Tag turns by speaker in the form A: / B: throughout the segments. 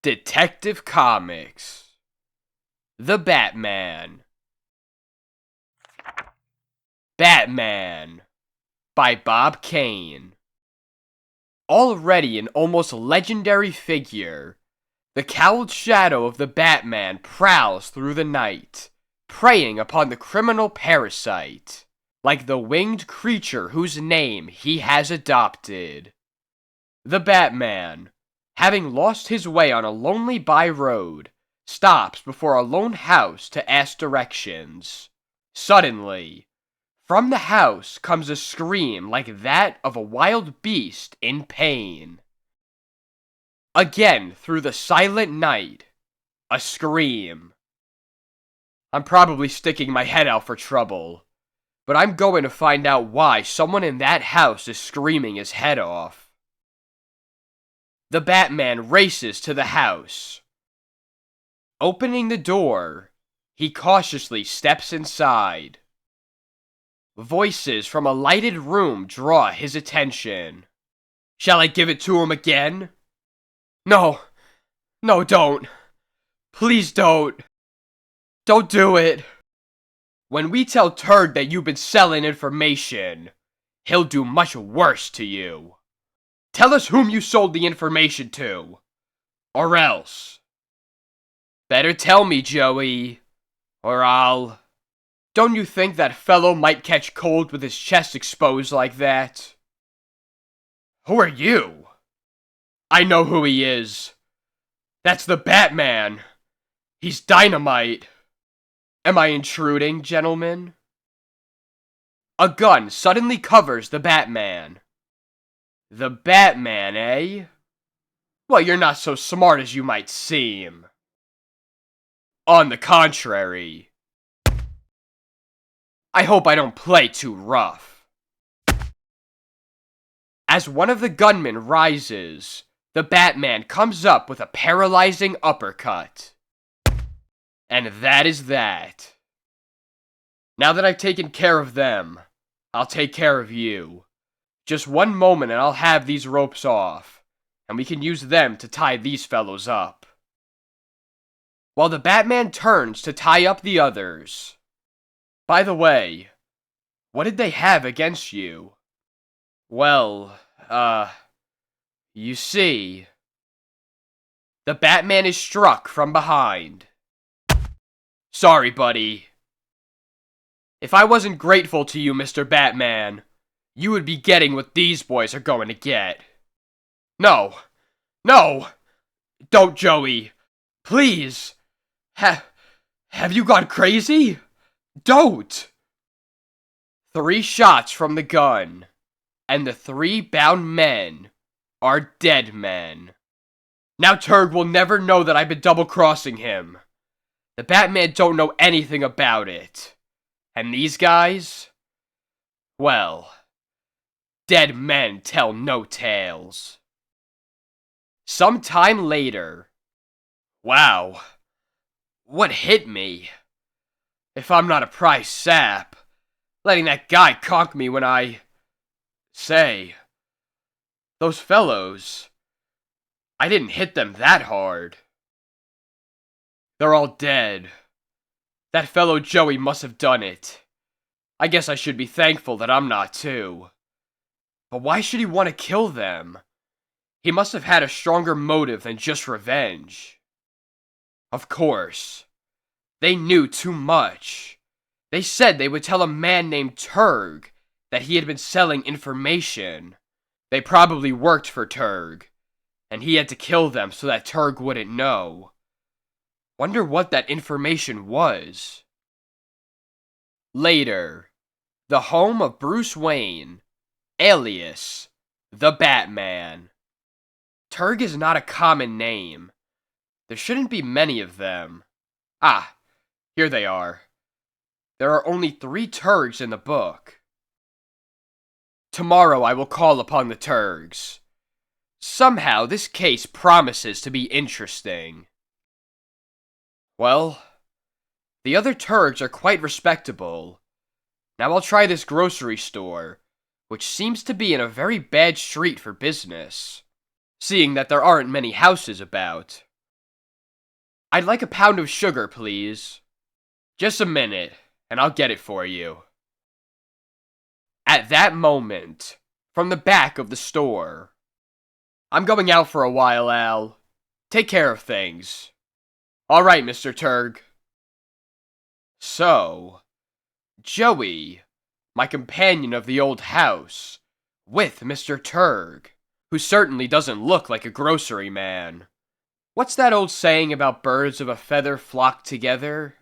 A: Detective Comics. The Batman. Batman by Bob Kane. Already an almost legendary figure, the cowled shadow of the Batman prowls through the night, preying upon the criminal parasite, like the winged creature whose name he has adopted. The Batman, having lost his way on a lonely by-road, stops before a lone house to ask directions. Suddenly, from the house comes a scream like that of a wild beast in pain. Again, through the silent night, a scream. I'm probably sticking my head out for trouble, but I'm going to find out why someone in that house is screaming his head off. The Batman races to the house. Opening the door, he cautiously steps inside. Voices from a lighted room draw his attention. Shall I give it to him again? No, don't. Please don't. Don't do it. When we tell Turd that you've been selling information, he'll do much worse to you. Tell us whom you sold the information to, or else. Better tell me, Joey, or I'll... Don't you think that fellow might catch cold with his chest exposed like that? Who are you? I know who he is. That's the Batman. He's dynamite. Am I intruding, gentlemen? A gun suddenly covers the Batman. The Batman, eh? Well, you're not so smart as you might seem. On the contrary. I hope I don't play too rough. As one of the gunmen rises, the Batman comes up with a paralyzing uppercut. And that is that. Now that I've taken care of them, I'll take care of you. Just one moment and I'll have these ropes off, and we can use them to tie these fellows up. While the Batman turns to tie up the others. By the way, what did they have against you? Well, you see... The Batman is struck from behind. Sorry, buddy. If I wasn't grateful to you, Mr. Batman, you would be getting what these boys are going to get. No! Don't, Joey! Please! Have you gone crazy? Don't! 3 shots from the gun, and the 3 bound men are dead men. Now Turg will never know that I've been double-crossing him. The Batman don't know anything about it. And these guys? Well, dead men tell no tales. Some time later. Wow. What hit me? If I'm not a prize sap, letting that guy conk me when I... Say, those fellows, I didn't hit them that hard. They're all dead. That fellow Joey must have done it. I guess I should be thankful that I'm not too. But why should he want to kill them? He must have had a stronger motive than just revenge. Of course. They knew too much. They said they would tell a man named Turg that he had been selling information. They probably worked for Turg, and he had to kill them so that Turg wouldn't know. Wonder what that information was. Later, the home of Bruce Wayne, alias the Batman. Turg is not a common name. There shouldn't be many of them. Ah, here they are. There are only 3 Turgs in the book. Tomorrow I will call upon the Turgs. Somehow this case promises to be interesting. Well, the other Turgs are quite respectable. Now I'll try this grocery store, which seems to be in a very bad street for business, seeing that there aren't many houses about. I'd like a pound of sugar, please. Just a minute, and I'll get it for you. At that moment, from the back of the store, I'm going out for a while, Al. Take care of things. All right, Mr. Turg. So, Joey, my companion of the old house, with Mr. Turg, who certainly doesn't look like a grocery man. What's that old saying about birds of a feather flock together?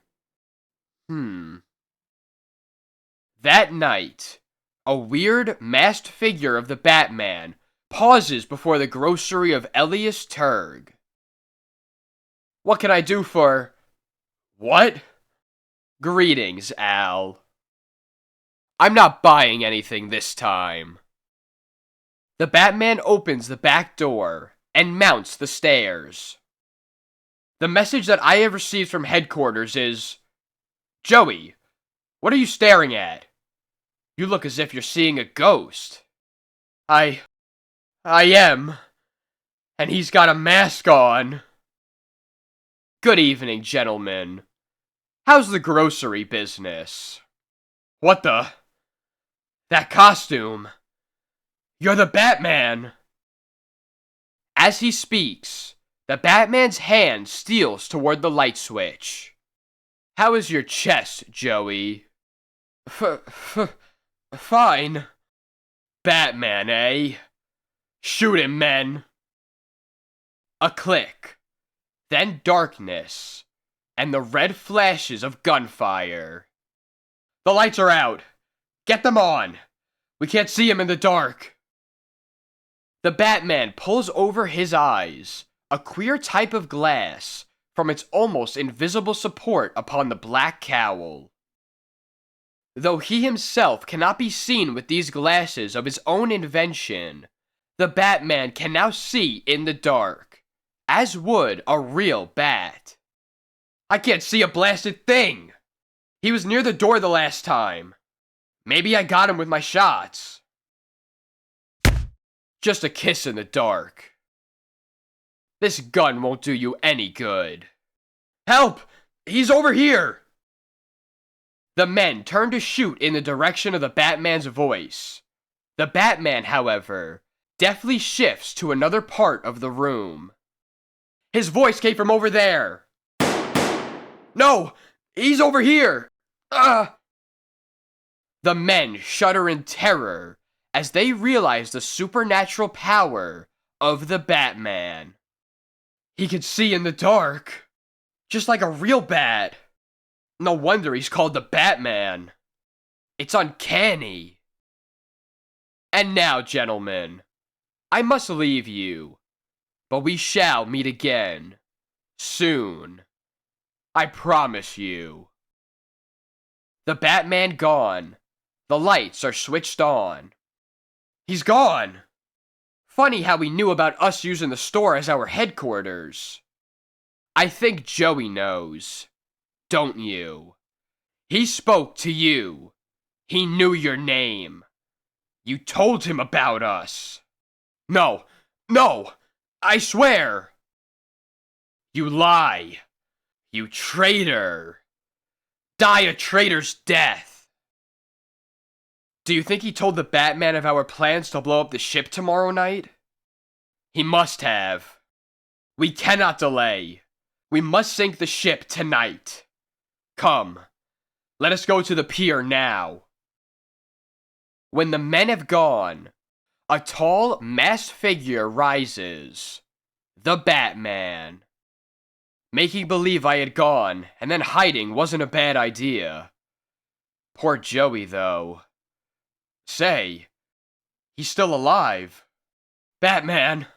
A: That night, a weird, masked figure of the Batman pauses before the grocery of Elias Turg. What can I do for... What? Greetings, Al. I'm not buying anything this time. The Batman opens the back door and mounts the stairs. The message that I have received from headquarters is... Joey, what are you staring at? You look as if you're seeing a ghost. I am. And he's got a mask on. Good evening, gentlemen. How's the grocery business? What the? That costume. You're the Batman. As he speaks, the Batman's hand steals toward the light switch. How is your chest, Joey? Fine. Batman, eh? Shoot him, men. A click. Then darkness. And the red flashes of gunfire. The lights are out. Get them on. We can't see him in the dark. The Batman pulls over his eyes, a queer type of glass, from its almost invisible support upon the black cowl. Though he himself cannot be seen with these glasses of his own invention, the Batman can now see in the dark, as would a real bat. I can't see a blasted thing! He was near the door the last time. Maybe I got him with my shots. Just a kiss in the dark. This gun won't do you any good. Help! He's over here! The men turn to shoot in the direction of the Batman's voice. The Batman, however, deftly shifts to another part of the room. His voice came from over there! No! He's over here! The men shudder in terror as they realize the supernatural power of the Batman. He can see in the dark, just like a real bat. No wonder he's called the Batman. It's uncanny. And now, gentlemen, I must leave you, but we shall meet again, soon. I promise you. The Batman gone. The lights are switched on. He's gone. Funny how he knew about us using the store as our headquarters. I think Joey knows. Don't you? He spoke to you. He knew your name. You told him about us. No, I swear. You lie. You traitor. Die a traitor's death. Do you think he told the Batman of our plans to blow up the ship tomorrow night? He must have. We cannot delay. We must sink the ship tonight. Come, let us go to the pier now. When the men have gone, a tall, masked figure rises. The Batman. Making believe I had gone, and then hiding wasn't a bad idea. Poor Joey, though. Say, he's still alive. Batman!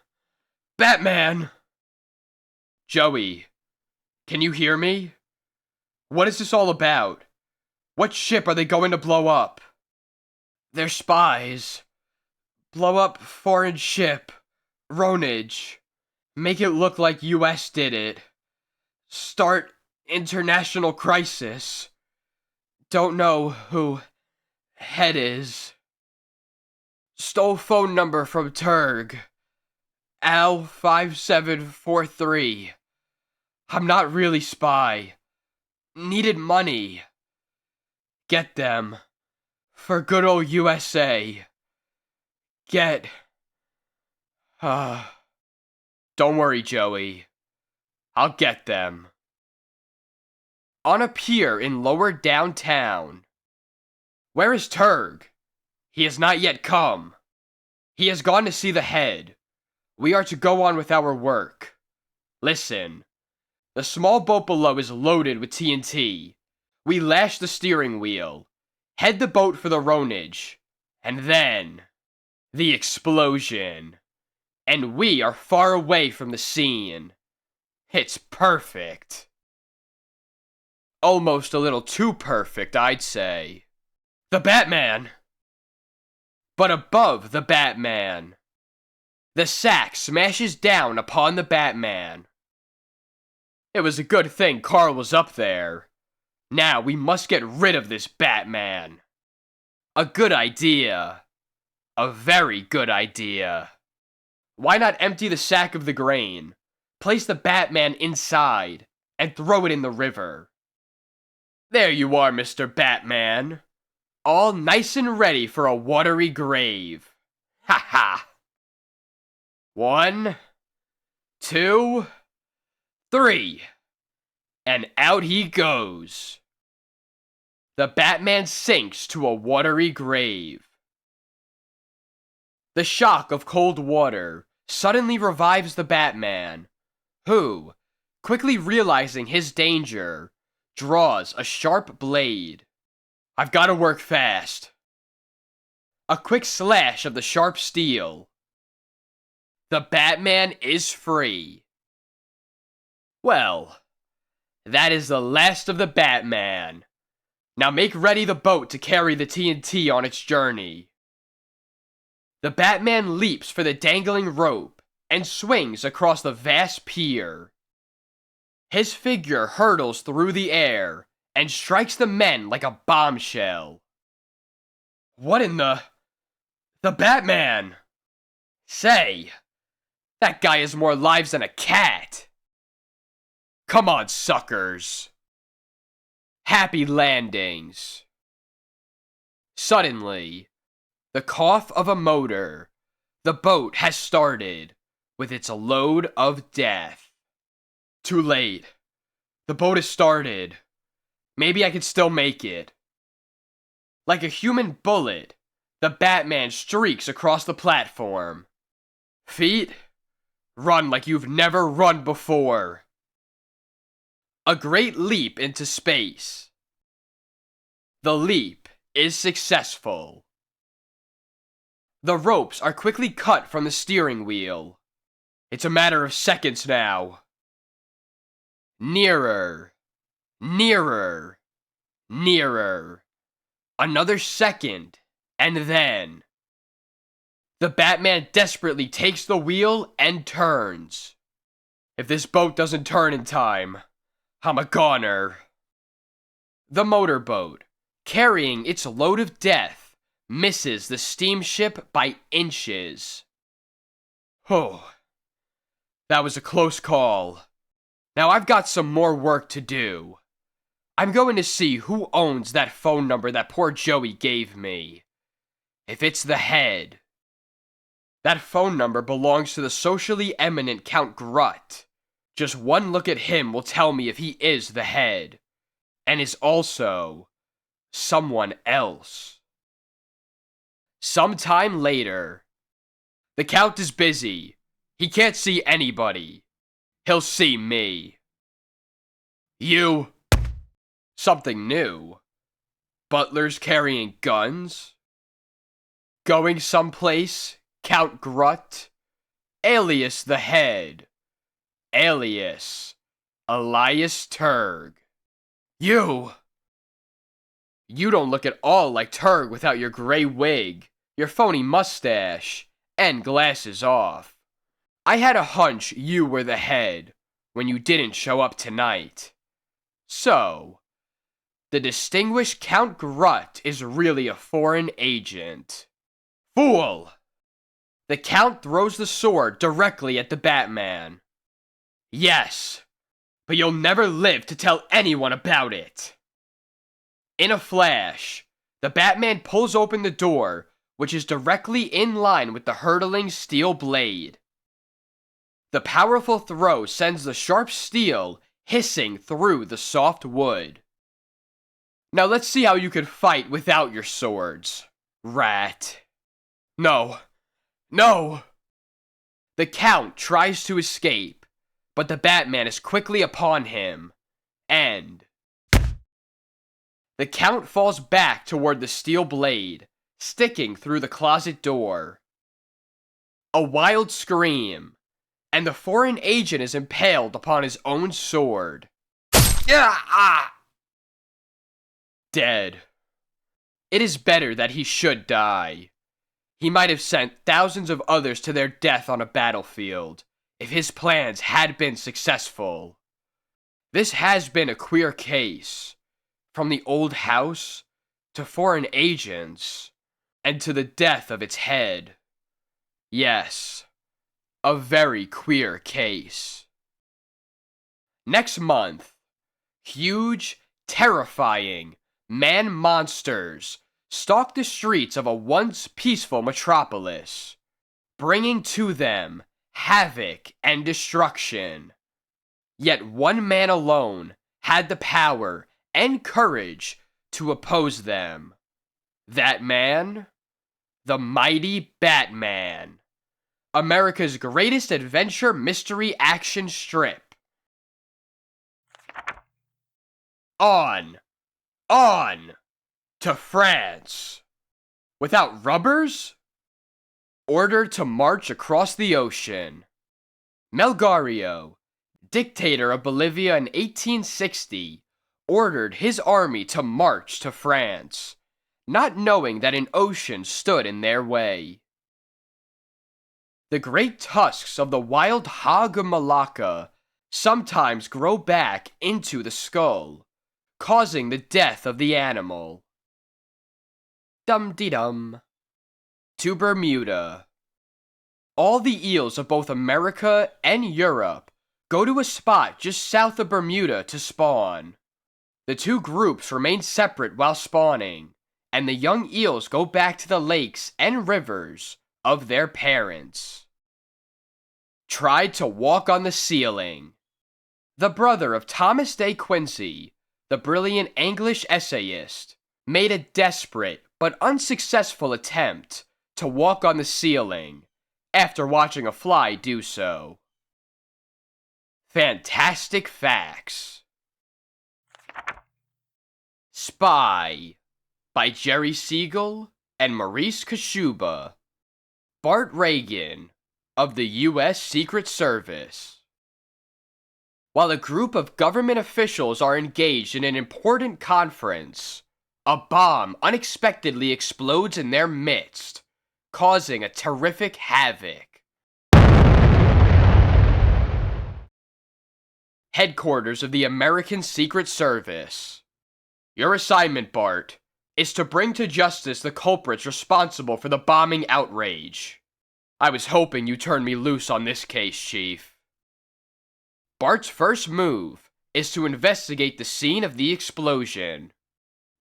A: Batman! Joey, can you hear me? What is this all about? What ship are they going to blow up? They're spies. Blow up foreign ship. Ronage. Make it look like US did it. Start international crisis. Don't know who head is. Stole phone number from Turg. Al 5743. I'm not really spy. Needed money. Get them. For good old USA. Get... Don't worry, Joey. I'll get them. On a pier in lower downtown. Where is Turg? He has not yet come. He has gone to see the head. We are to go on with our work. Listen. The small boat below is loaded with TNT. We lash the steering wheel. Head the boat for the Ronage. And then... the explosion. And we are far away from the scene. It's perfect. Almost a little too perfect, I'd say. The Batman! But above the Batman, the sack smashes down upon the Batman. It was a good thing Carl was up there. Now we must get rid of this Batman. A good idea. A very good idea. Why not empty the sack of the grain, place the Batman inside, and throw it in the river? There you are, Mr. Batman. All nice and ready for a watery grave. Ha ha. 1, 2, 3. And out he goes. The Batman sinks to a watery grave. The shock of cold water suddenly revives the Batman, who, quickly realizing his danger, draws a sharp blade. I've got to work fast. A quick slash of the sharp steel. The Batman is free. Well, that is the last of the Batman. Now make ready the boat to carry the TNT on its journey. The Batman leaps for the dangling rope and swings across the vast pier. His figure hurtles through the air and strikes the men like a bombshell. What in the... The Batman! Say, that guy has more lives than a cat. Come on, suckers. Happy landings. Suddenly, the cough of a motor. The boat has started with its load of death. Too late. The boat has started. Maybe I could still make it. Like a human bullet, the Batman streaks across the platform. Feet, run like you've never run before. A great leap into space. The leap is successful. The ropes are quickly cut from the steering wheel. It's a matter of seconds now. Nearer. Nearer. Nearer. Another second, and then... the Batman desperately takes the wheel and turns. If this boat doesn't turn in time, I'm a goner. The motorboat, carrying its load of death, misses the steamship by inches. Oh, that was a close call. Now I've got some more work to do. I'm going to see who owns that phone number that poor Joey gave me. If it's the head. That phone number belongs to the socially eminent Count Grutt. Just one look at him will tell me if he is the head. And is also someone else. Sometime later. The Count is busy. He can't see anybody. He'll see me. You. Something new. Butlers carrying guns? Going someplace, Count Grutt? Alias the Head. Alias Elias Turg. You don't look at all like Turg without your gray wig, your phony mustache, and glasses off. I had a hunch you were the head when you didn't show up tonight. So, the distinguished Count Grutt is really a foreign agent. Fool! The Count throws the sword directly at the Batman. Yes, but you'll never live to tell anyone about it. In a flash, the Batman pulls open the door, which is directly in line with the hurtling steel blade. The powerful throw sends the sharp steel hissing through the soft wood. Now let's see how you could fight without your swords, rat. No. No! The Count tries to escape, but the Batman is quickly upon him, and the Count falls back toward the steel blade, sticking through the closet door. A wild scream, and the foreign agent is impaled upon his own sword. Dead. It is better that he should die. He might have sent thousands of others to their death on a battlefield, if his plans had been successful. This has been a queer case, from the old house, to foreign agents, and to the death of its head. Yes, a very queer case. Next month, huge, terrifying, man-monsters stalk the streets of a once peaceful metropolis, bringing to them havoc and destruction. Yet one man alone had the power and courage to oppose them. That man? The mighty Batman. America's greatest adventure mystery action strip. On to France. Without rubbers? Ordered to march across the ocean. Melgario, dictator of Bolivia in 1860, ordered his army to march to France, not knowing that an ocean stood in their way. The great tusks of the wild hog of Malacca sometimes grow back into the skull, causing the death of the animal. Dum-de-dum. To Bermuda. All the eels of both America and Europe go to a spot just south of Bermuda to spawn. The two groups remain separate while spawning, and the young eels go back to the lakes and rivers of their parents. Tried to walk on the ceiling. The brother of Thomas De Quincey, the brilliant English essayist, made a desperate but unsuccessful attempt to walk on the ceiling after watching a fly do so. Fantastic facts. Spy by Jerry Siegel and Maurice Kashuba. Bart Reagan of the U.S. Secret Service. While a group of government officials are engaged in an important conference, a bomb unexpectedly explodes in their midst, causing a terrific havoc. Headquarters of the American Secret Service. Your assignment, Bart, is to bring to justice the culprits responsible for the bombing outrage. I was hoping you'd turn me loose on this case, Chief. Bart's first move is to investigate the scene of the explosion.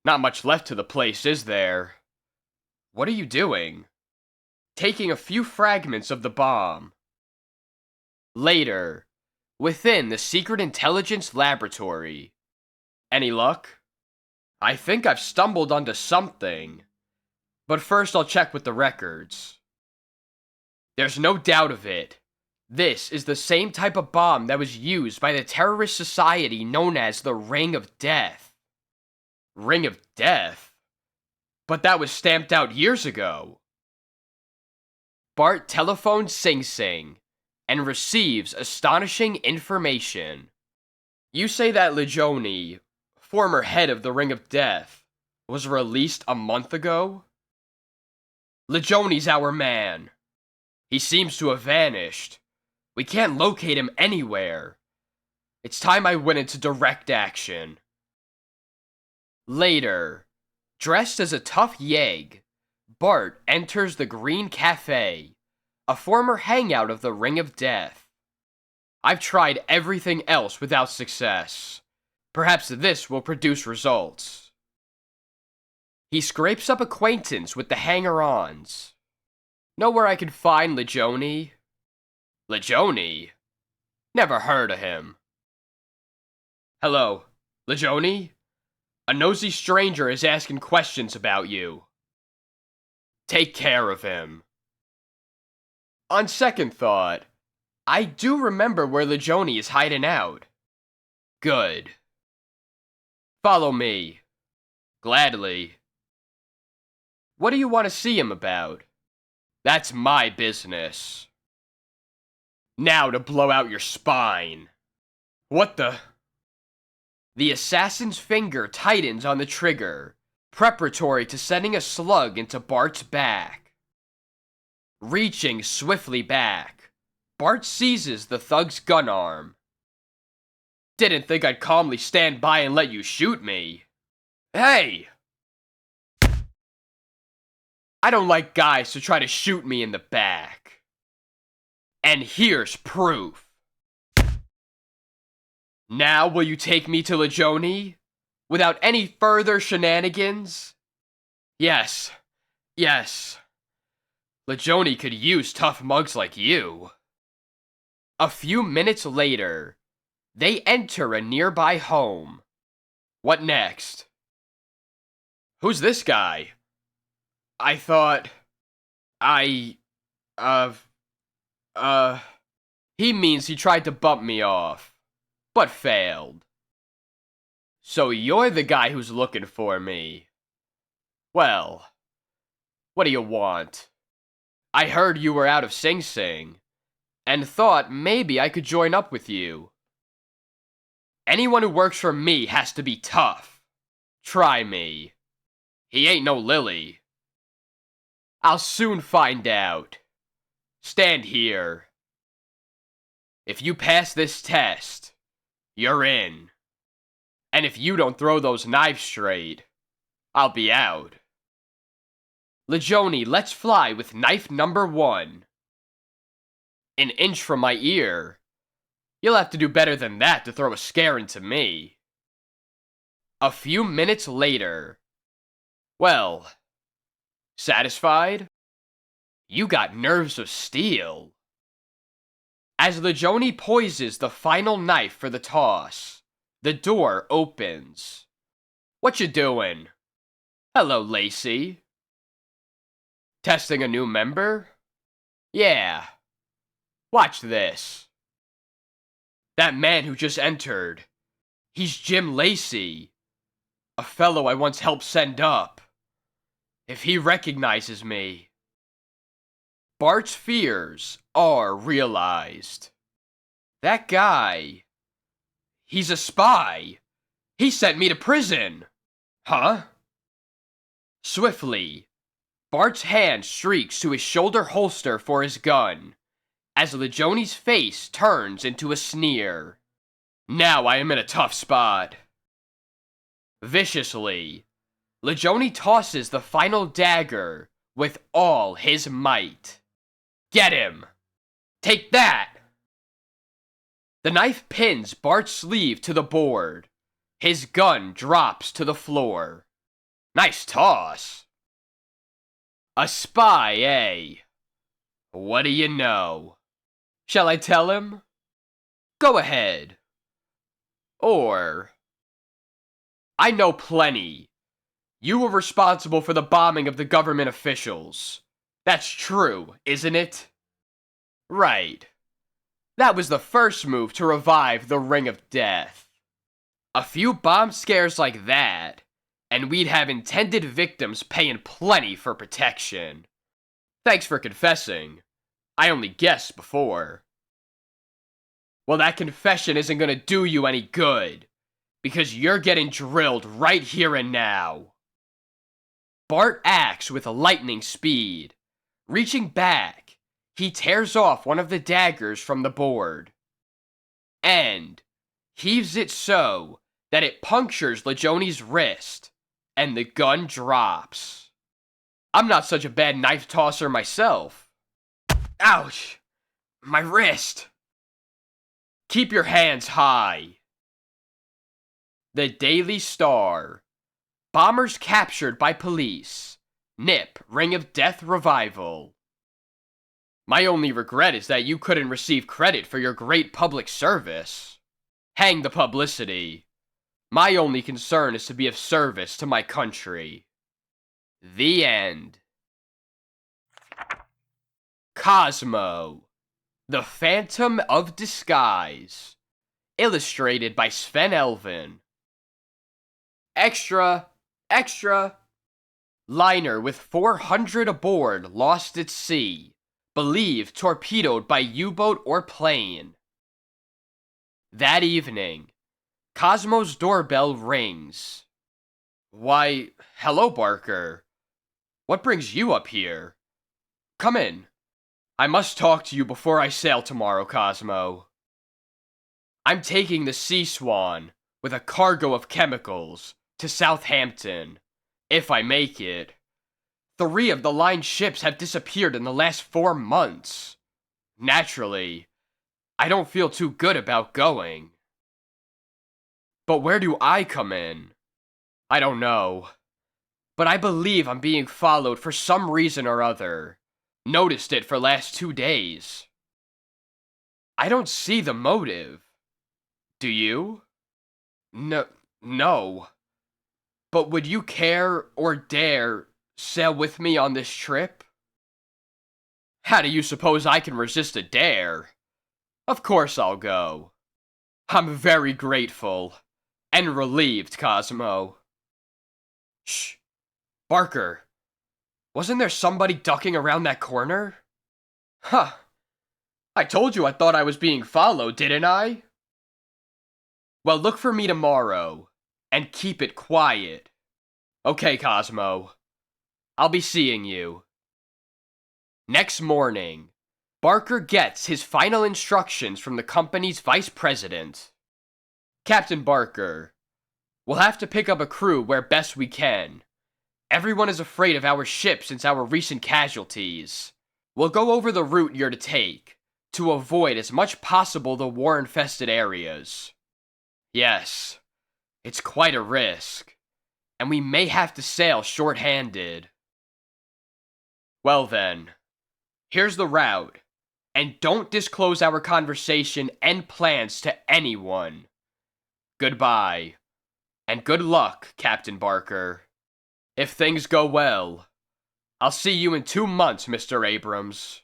A: Not much left to the place, is there? What are you doing? Taking a few fragments of the bomb. Later, within the Secret Intelligence Laboratory. Any luck? I think I've stumbled onto something. But first I'll check with the records. There's no doubt of it. This is the same type of bomb that was used by the terrorist society known as the Ring of Death. Ring of Death? But that was stamped out years ago. Bart telephones Sing Sing and receives astonishing information. You say that Legioni, former head of the Ring of Death, was released a month ago? Legioni's our man. He seems to have vanished. We can't locate him anywhere. It's time I went into direct action. Later, dressed as a tough yegg, Bart enters the Green Cafe, a former hangout of the Ring of Death. I've tried everything else without success. Perhaps this will produce results. He scrapes up acquaintance with the hanger-ons. Know where I can find Legioni? Legioni? Never heard of him. Hello, Legioni? A nosy stranger is asking questions about you. Take care of him. On second thought, I do remember where Legioni is hiding out. Good. Follow me. Gladly. What do you want to see him about? That's my business. Now to blow out your spine. What the? The assassin's finger tightens on the trigger, preparatory to sending a slug into Bart's back. Reaching swiftly back, Bart seizes the thug's gun arm. Didn't think I'd calmly stand by and let you shoot me. Hey! I don't like guys who try to shoot me in the back. And here's proof. Now will you take me to Legioni? Without any further shenanigans? Yes. Yes. Legioni could use tough mugs like you. A few minutes later, they enter a nearby home. What next? Who's this guy? I thought... He means he tried to bump me off, but failed. So you're the guy who's looking for me. Well, what do you want? I heard you were out of Sing Sing, and thought maybe I could join up with you. Anyone who works for me has to be tough. Try me. He ain't no lily. I'll soon find out. Stand here. If you pass this test, you're in. And if you don't throw those knives straight, I'll be out. Legioni, let's fly with knife number 1. An inch from my ear. You'll have to do better than that to throw a scare into me. A few minutes later. Well, satisfied? You got nerves of steel. As Legioni poises the final knife for the toss, the door opens. What you doing? Hello, Lacey. Testing a new member? Yeah. Watch this. That man who just entered. He's Jim Lacey. A fellow I once helped send up. If he recognizes me... Bart's fears are realized. That guy... He's a spy. He sent me to prison. Huh? Swiftly, Bart's hand streaks to his shoulder holster for his gun, as Legioni's face turns into a sneer. Now I am in a tough spot. Viciously, Legioni tosses the final dagger with all his might. Get him! Take that! The knife pins Bart's sleeve to the board. His gun drops to the floor. Nice toss. A spy, eh? What do you know? Shall I tell him? Go ahead. Or... I know plenty. You were responsible for the bombing of the government officials. That's true, isn't it? Right. That was the first move to revive the Ring of Death. A few bomb scares like that, and we'd have intended victims paying plenty for protection. Thanks for confessing. I only guessed before. Well, that confession isn't gonna do you any good, because you're getting drilled right here and now. Bart acts with lightning speed. Reaching back, he tears off one of the daggers from the board, and heaves it so that it punctures Legioni's wrist, and the gun drops. I'm not such a bad knife tosser myself. Ouch! My wrist! Keep your hands high. The Daily Star. Bombers captured by police. Nip, Ring of Death revival. My only regret is that you couldn't receive credit for your great public service. Hang the publicity. My only concern is to be of service to my country. The end. Cosmo, the Phantom of Disguise. Illustrated by Sven Elvin. Extra! Extra! Liner with 400 aboard lost at sea. Believed torpedoed by U-boat or plane. That evening, Cosmo's doorbell rings. Why, hello, Barker. What brings you up here? Come in. I must talk to you before I sail tomorrow, Cosmo. I'm taking the Sea Swan with a cargo of chemicals to Southampton, if I make it. 3 of the line's ships have disappeared in the last 4 months. Naturally, I don't feel too good about going. But where do I come in? I don't know. But I believe I'm being followed for some reason or other. Noticed it for last 2 days. I don't see the motive. Do you? No. But would you care or dare sail with me on this trip? How do you suppose I can resist a dare? Of course I'll go. I'm very grateful. And relieved, Cosmo. Shh. Barker. Wasn't there somebody ducking around that corner? Huh. I told you I thought I was being followed, didn't I? Well, look for me tomorrow. And keep it quiet. Okay, Cosmo. I'll be seeing you. Next morning, Barker gets his final instructions from the company's vice president. Captain Barker, we'll have to pick up a crew where best we can. Everyone is afraid of our ship since our recent casualties. We'll go over the route you're to take, to avoid as much possible the war-infested areas. Yes, it's quite a risk, and we may have to sail short-handed. Well then, here's the route, and don't disclose our conversation and plans to anyone. Goodbye, and good luck, Captain Barker. If things go well, I'll see you in 2 months, Mr. Abrams.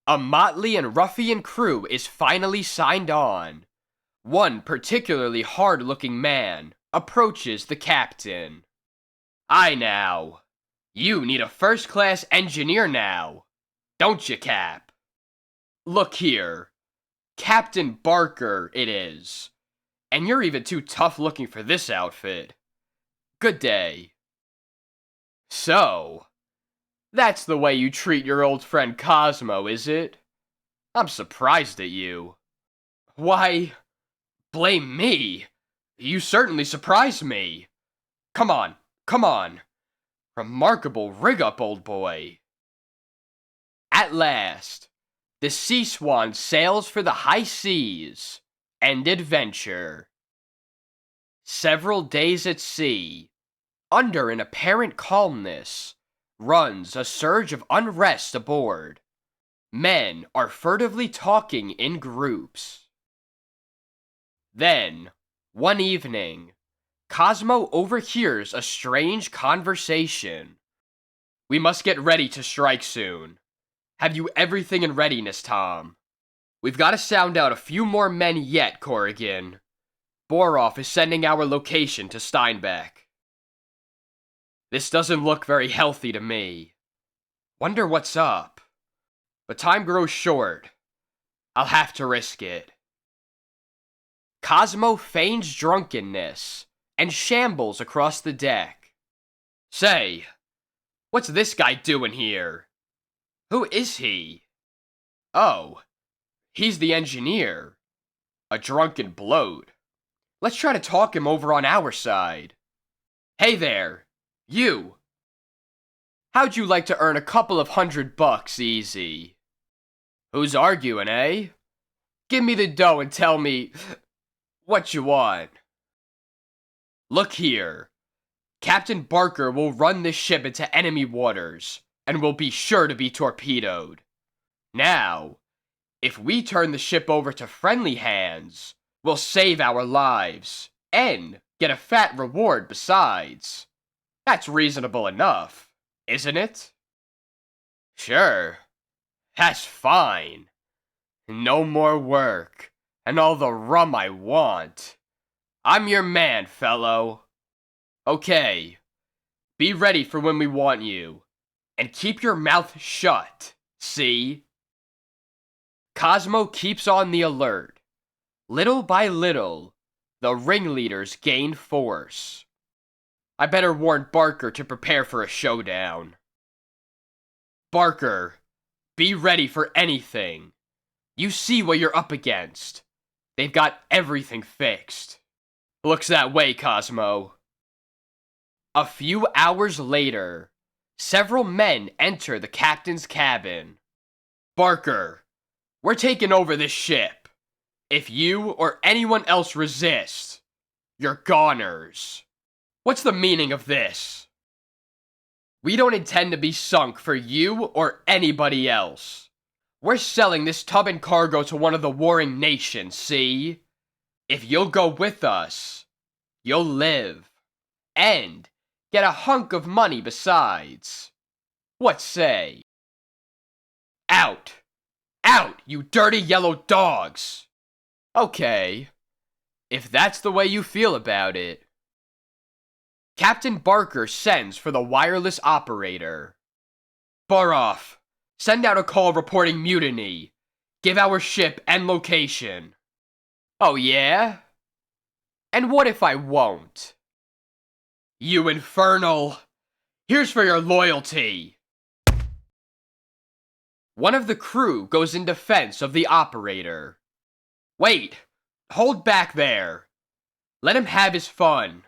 A: A motley and ruffian crew is finally signed on. One particularly hard-looking man approaches the captain. Aye now, you need a first-class engineer now, don't you, Cap? Look here, Captain Barker it is. And you're even too tough-looking for this outfit. Good day. So, that's the way you treat your old friend Cosmo, is it? I'm surprised at you. Why, blame me. You certainly surprised me. Come on. Remarkable rig-up, old boy. At last, the Sea Swan sails for the high seas and adventure. Several days at sea, under an apparent calmness, runs a surge of unrest aboard. Men are furtively talking in groups. Then, one evening, Cosmo overhears a strange conversation. We must get ready to strike soon. Have you everything in readiness, Tom? We've got to sound out a few more men yet, Corrigan. Boroff is sending our location to Steinbeck. This doesn't look very healthy to me. Wonder what's up. But time grows short. I'll have to risk it. Cosmo feigns drunkenness and shambles across the deck. Say, what's this guy doing here? Who is he? Oh, he's the engineer. A drunken bloat. Let's try to talk him over on our side. Hey there, you. How'd you like to earn a couple of $100 easy? Who's arguing, eh? give me the dough and tell me what you want. Look here. Captain Barker will run this ship into enemy waters and will be sure to be torpedoed. Now, if we turn the ship over to friendly hands, we'll save our lives and get a fat reward besides. That's reasonable enough, isn't it? Sure, that's fine. No more work, and all the rum I want. I'm your man, fellow. Okay, be ready for when we want you, and keep your mouth shut, see? Cosmo keeps on the alert. Little by little, the ringleaders gain force. I better warn Barker to prepare for a showdown. Barker, be ready for anything. You see what you're up against. They've got everything fixed. Looks that way, Cosmo. A few hours later, several men enter the captain's cabin. Barker, we're taking over this ship. If you or anyone else resist, you're goners. What's the meaning of this? We don't intend to be sunk for you or anybody else. We're selling this tub and cargo to one of the warring nations, see? If you'll go with us, you'll live. And get a hunk of money besides. What say? Out! Out, you dirty yellow dogs! Okay, if that's the way you feel about it. Captain Barker sends for the wireless operator. Baroff, send out a call reporting mutiny. Give our ship and location. Oh yeah? And what if I won't? You infernal! Here's for your loyalty! One of the crew goes in defense of the operator. Wait! Hold back there! Let him have his fun.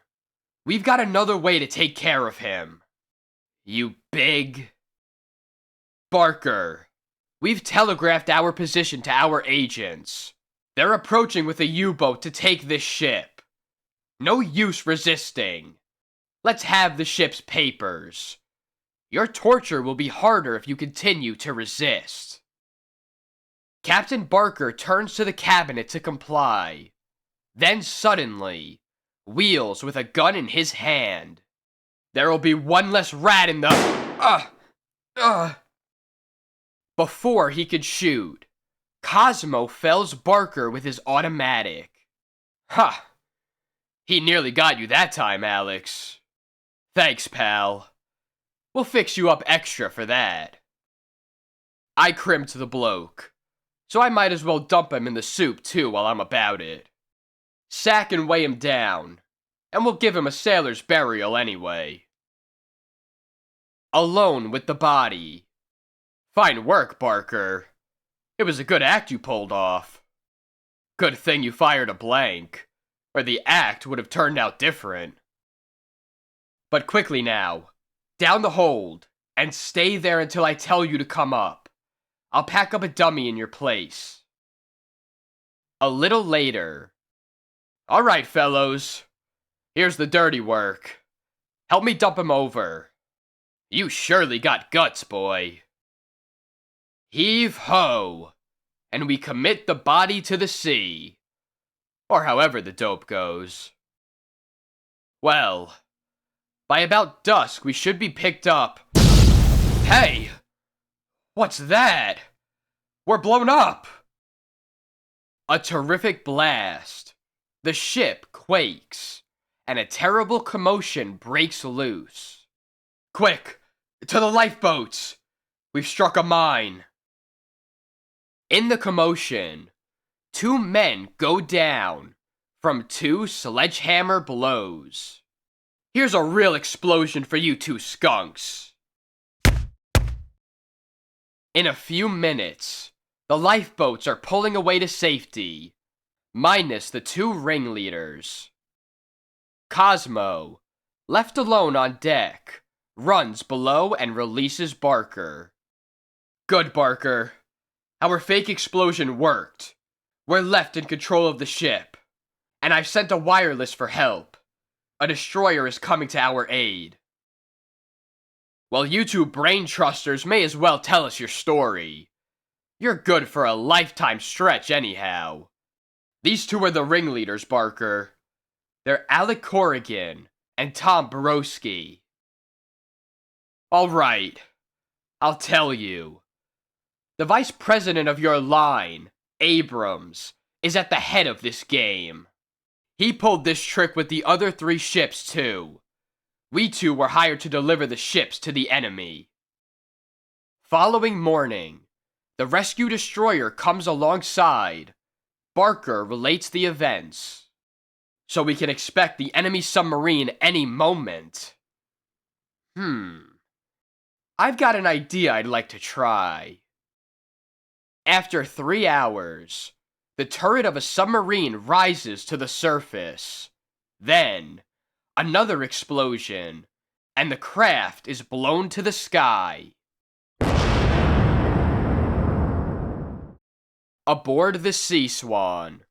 A: We've got another way to take care of him. You big... Barker, we've telegraphed our position to our agents. They're approaching with a U-boat to take this ship. No use resisting. Let's have the ship's papers. Your torture will be harder if you continue to resist. Captain Barker turns to the cabinet to comply. Then suddenly, wheels with a gun in his hand. There'll be one less rat in the... Before he could shoot, Cosmo fells Barker with his automatic. Ha! He nearly got you that time, Alex. Thanks, pal. We'll fix you up extra for that. I crimped the bloke, so I might as well dump him in the soup too while I'm about it. Sack and weigh him down, and we'll give him a sailor's burial anyway. Alone with the body. Fine work, Barker. It was a good act you pulled off. Good thing you fired a blank, or the act would have turned out different. But quickly now, down the hold, and stay there until I tell you to come up. I'll pack up a dummy in your place. A little later. All right, fellows. Here's the dirty work. Help me dump him over. You surely got guts, boy. Heave-ho! And we commit the body to the sea. Or however the dope goes. Well, by about dusk we should be picked up. Hey! What's that? We're blown up! A terrific blast. The ship quakes, and a terrible commotion breaks loose. Quick! To the lifeboats! We've struck a mine. In the commotion, 2 men go down from 2 sledgehammer blows. Here's a real explosion for you 2 skunks. In a few minutes, the lifeboats are pulling away to safety, minus the 2 ringleaders. Cosmo, left alone on deck, runs below and releases Barker. Good, Barker. Our fake explosion worked. We're left in control of the ship, and I've sent a wireless for help. A destroyer is coming to our aid. Well, you two brain trusters may as well tell us your story. You're good for a lifetime stretch anyhow. These two are the ringleaders, Barker. They're Alec Corrigan and Tom Borowski. Alright, I'll tell you. The vice president of your line, Abrams, is at the head of this game. He pulled this trick with the other 3 ships too. We 2 were hired to deliver the ships to the enemy. Following morning, the rescue destroyer comes alongside. Barker relates the events. So we can expect the enemy submarine any moment. I've got an idea I'd like to try. After 3 hours, the turret of a submarine rises to the surface. Then, another explosion, and the craft is blown to the sky. Aboard the Sea Swan.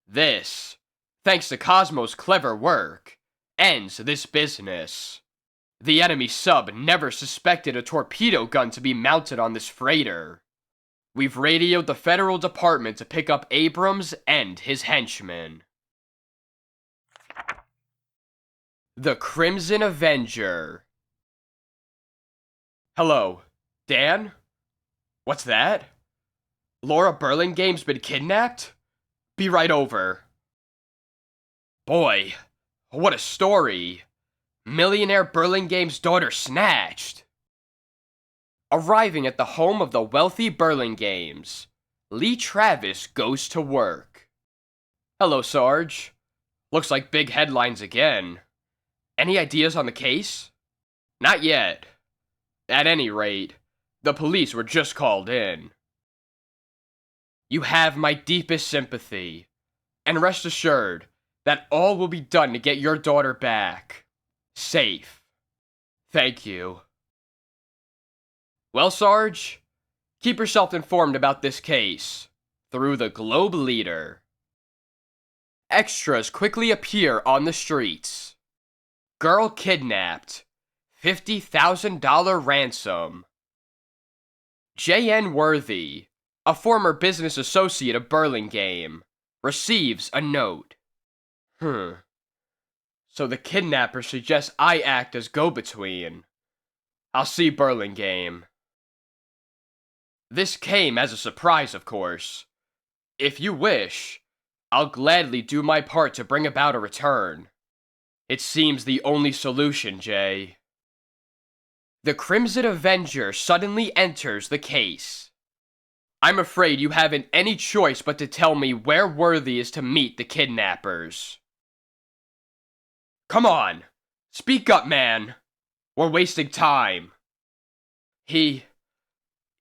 A: This, thanks to Cosmo's clever work, ends this business. The enemy sub never suspected a torpedo gun to be mounted on this freighter. We've radioed the federal department to pick up Abrams and his henchmen. The Crimson Avenger. Hello, Dan? What's that? Laura Burlingame's been kidnapped? Be right over. Boy, what a story. Millionaire Burlingame's daughter snatched. Arriving at the home of the wealthy Burlingames, Lee Travis goes to work. Hello, Sarge. Looks like big headlines again. Any ideas on the case? Not yet. At any rate, the police were just called in. You have my deepest sympathy, and rest assured that all will be done to get your daughter back. Safe. Thank you. Well, Sarge, keep yourself informed about this case through the Globe Leader. Extras quickly appear on the streets. Girl kidnapped. $50,000 ransom. J.N. Worthy, a former business associate of Burlingame, receives a note. So the kidnapper suggests I act as go-between. I'll see Burlingame. This came as a surprise, of course. If you wish, I'll gladly do my part to bring about a return. It seems the only solution, Jay. The Crimson Avenger suddenly enters the case. I'm afraid you haven't any choice but to tell me where Worthy is to meet the kidnappers. Come on! Speak up, man! We're wasting time. He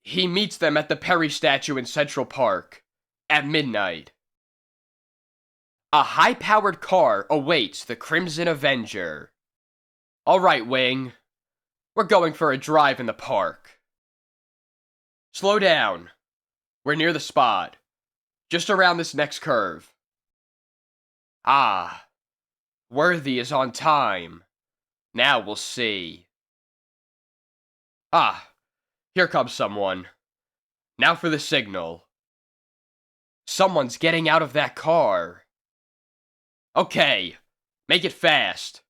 A: meets them at the Perry statue in Central Park, at midnight. A high-powered car awaits the Crimson Avenger. All right, Wing. We're going for a drive in the park. Slow down. We're near the spot. Just around this next curve. Ah. Worthy is on time. Now we'll see. Ah. Here comes someone. Now for the signal. Someone's getting out of that car. Okay. Make it fast.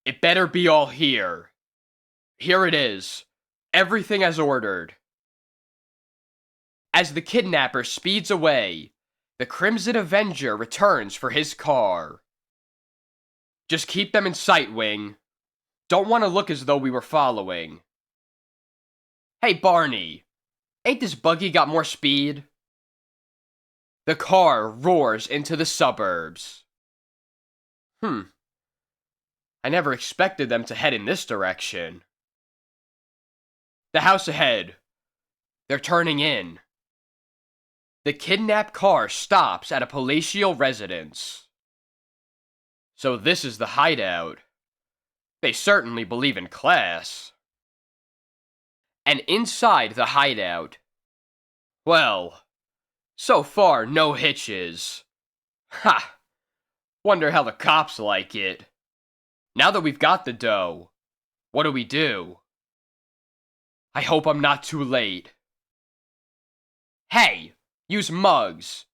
A: It better be all here. Here it is. Everything as ordered. As the kidnapper speeds away, the Crimson Avenger returns for his car. Just keep them in sight, Wing. Don't want to look as though we were following. Hey, Barney. Ain't this buggy got more speed? The car roars into the suburbs. I never expected them to head in this direction. The house ahead. They're turning in. The kidnapped car stops at a palatial residence. So this is the hideout. They certainly believe in class. And inside the hideout, well, So far, no hitches. Ha! Wonder how the cops like it. Now that we've got the dough, what do we do? I hope I'm not too late. Hey, use mugs.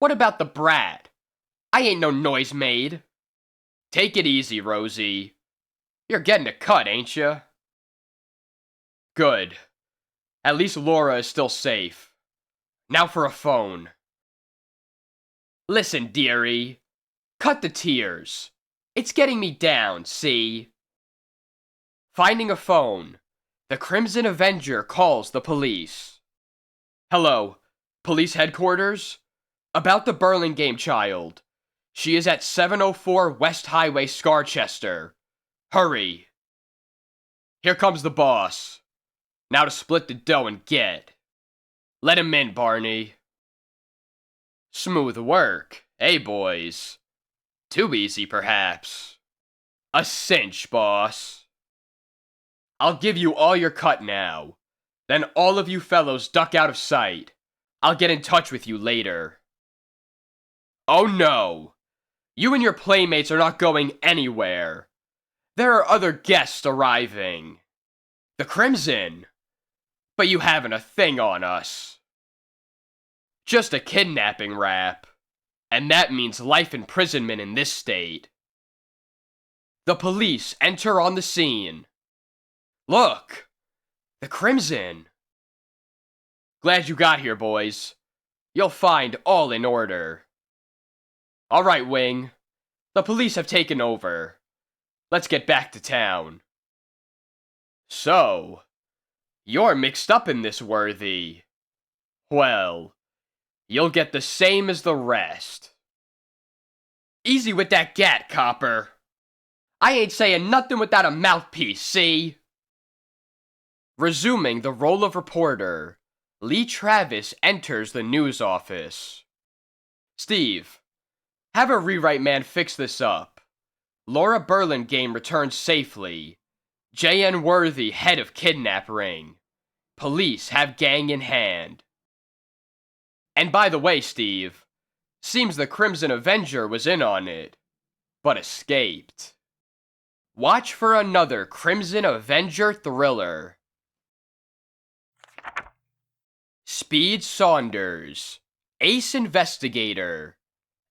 A: What about the brat? I ain't no noise maid. Take it easy, Rosie. You're getting a cut, ain't ya? Good. At least Laura is still safe. Now for a phone. Listen, dearie. Cut the tears. It's getting me down, see? Finding a phone. The Crimson Avenger calls the police. Hello, police headquarters? About the Burlingame child. She is at 704 West Highway, Scarchester. Hurry. Here comes the boss. Now to split the dough and get. Let him in, Barney. Smooth work, eh, boys? Too easy, perhaps. A cinch, boss. I'll give you all your cut now. Then all of you fellows duck out of sight. I'll get in touch with you later. Oh no! You and your playmates are not going anywhere. There are other guests arriving. The Crimson. But you haven't a thing on us. Just a kidnapping rap. And that means life imprisonment in this state. The police enter on the scene. Look! The Crimson. Glad you got here, boys. You'll find all in order. All right, Wing. The police have taken over. Let's get back to town. So, you're mixed up in this, Worthy. Well, you'll get the same as the rest. Easy with that gat, copper. I ain't saying nothing without a mouthpiece, see? Resuming the role of reporter, Lee Travis enters the news office. Steve, have a rewrite man fix this up. Laura Burlingame returns safely. J.N. Worthy, head of kidnap ring. Police have gang in hand. And by the way, Steve, seems the Crimson Avenger was in on it, but escaped. Watch for another Crimson Avenger thriller. Speed Saunders, Ace Investigator,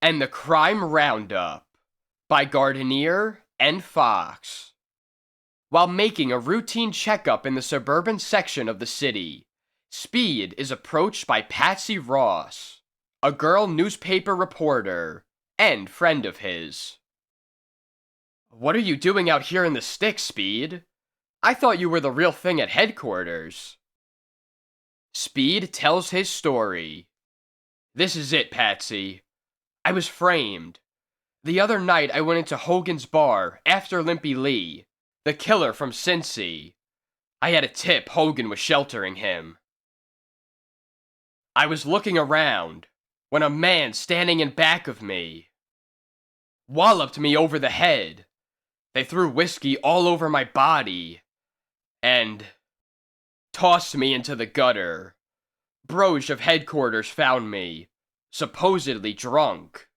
A: and the Crime Roundup by Gardenier and Fox. While making a routine checkup in the suburban section of the city, Speed is approached by Patsy Ross, a girl newspaper reporter and friend of his. What are you doing out here in the sticks, Speed? I thought you were the real thing at headquarters. Speed tells his story. This is it, Patsy. I was framed. The other night I went into Hogan's bar after Limpy Lee, the killer from Cincy. I had a tip Hogan was sheltering him. I was looking around when a man standing in back of me walloped me over the head. They threw whiskey all over my body and tossed me into the gutter. Broge of headquarters found me, supposedly drunk.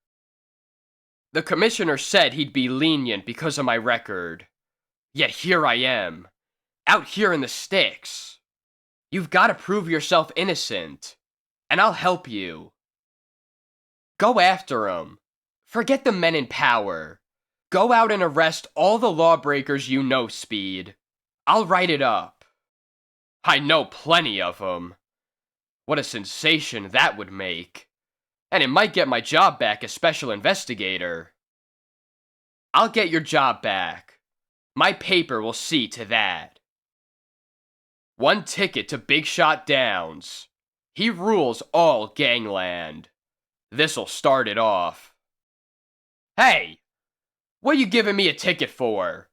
A: The commissioner said he'd be lenient because of my record. Yet here I am, out here in the sticks. You've got to prove yourself innocent, and I'll help you. Go after 'em. Forget the men in power. Go out and arrest all the lawbreakers you know, Speed. I'll write it up. I know plenty of 'em. What a sensation that would make. And it might get my job back as special investigator. I'll get your job back. My paper will see to that. One ticket to Big Shot Downs. He rules all gangland. This'll start it off. Hey! What you giving me a ticket for?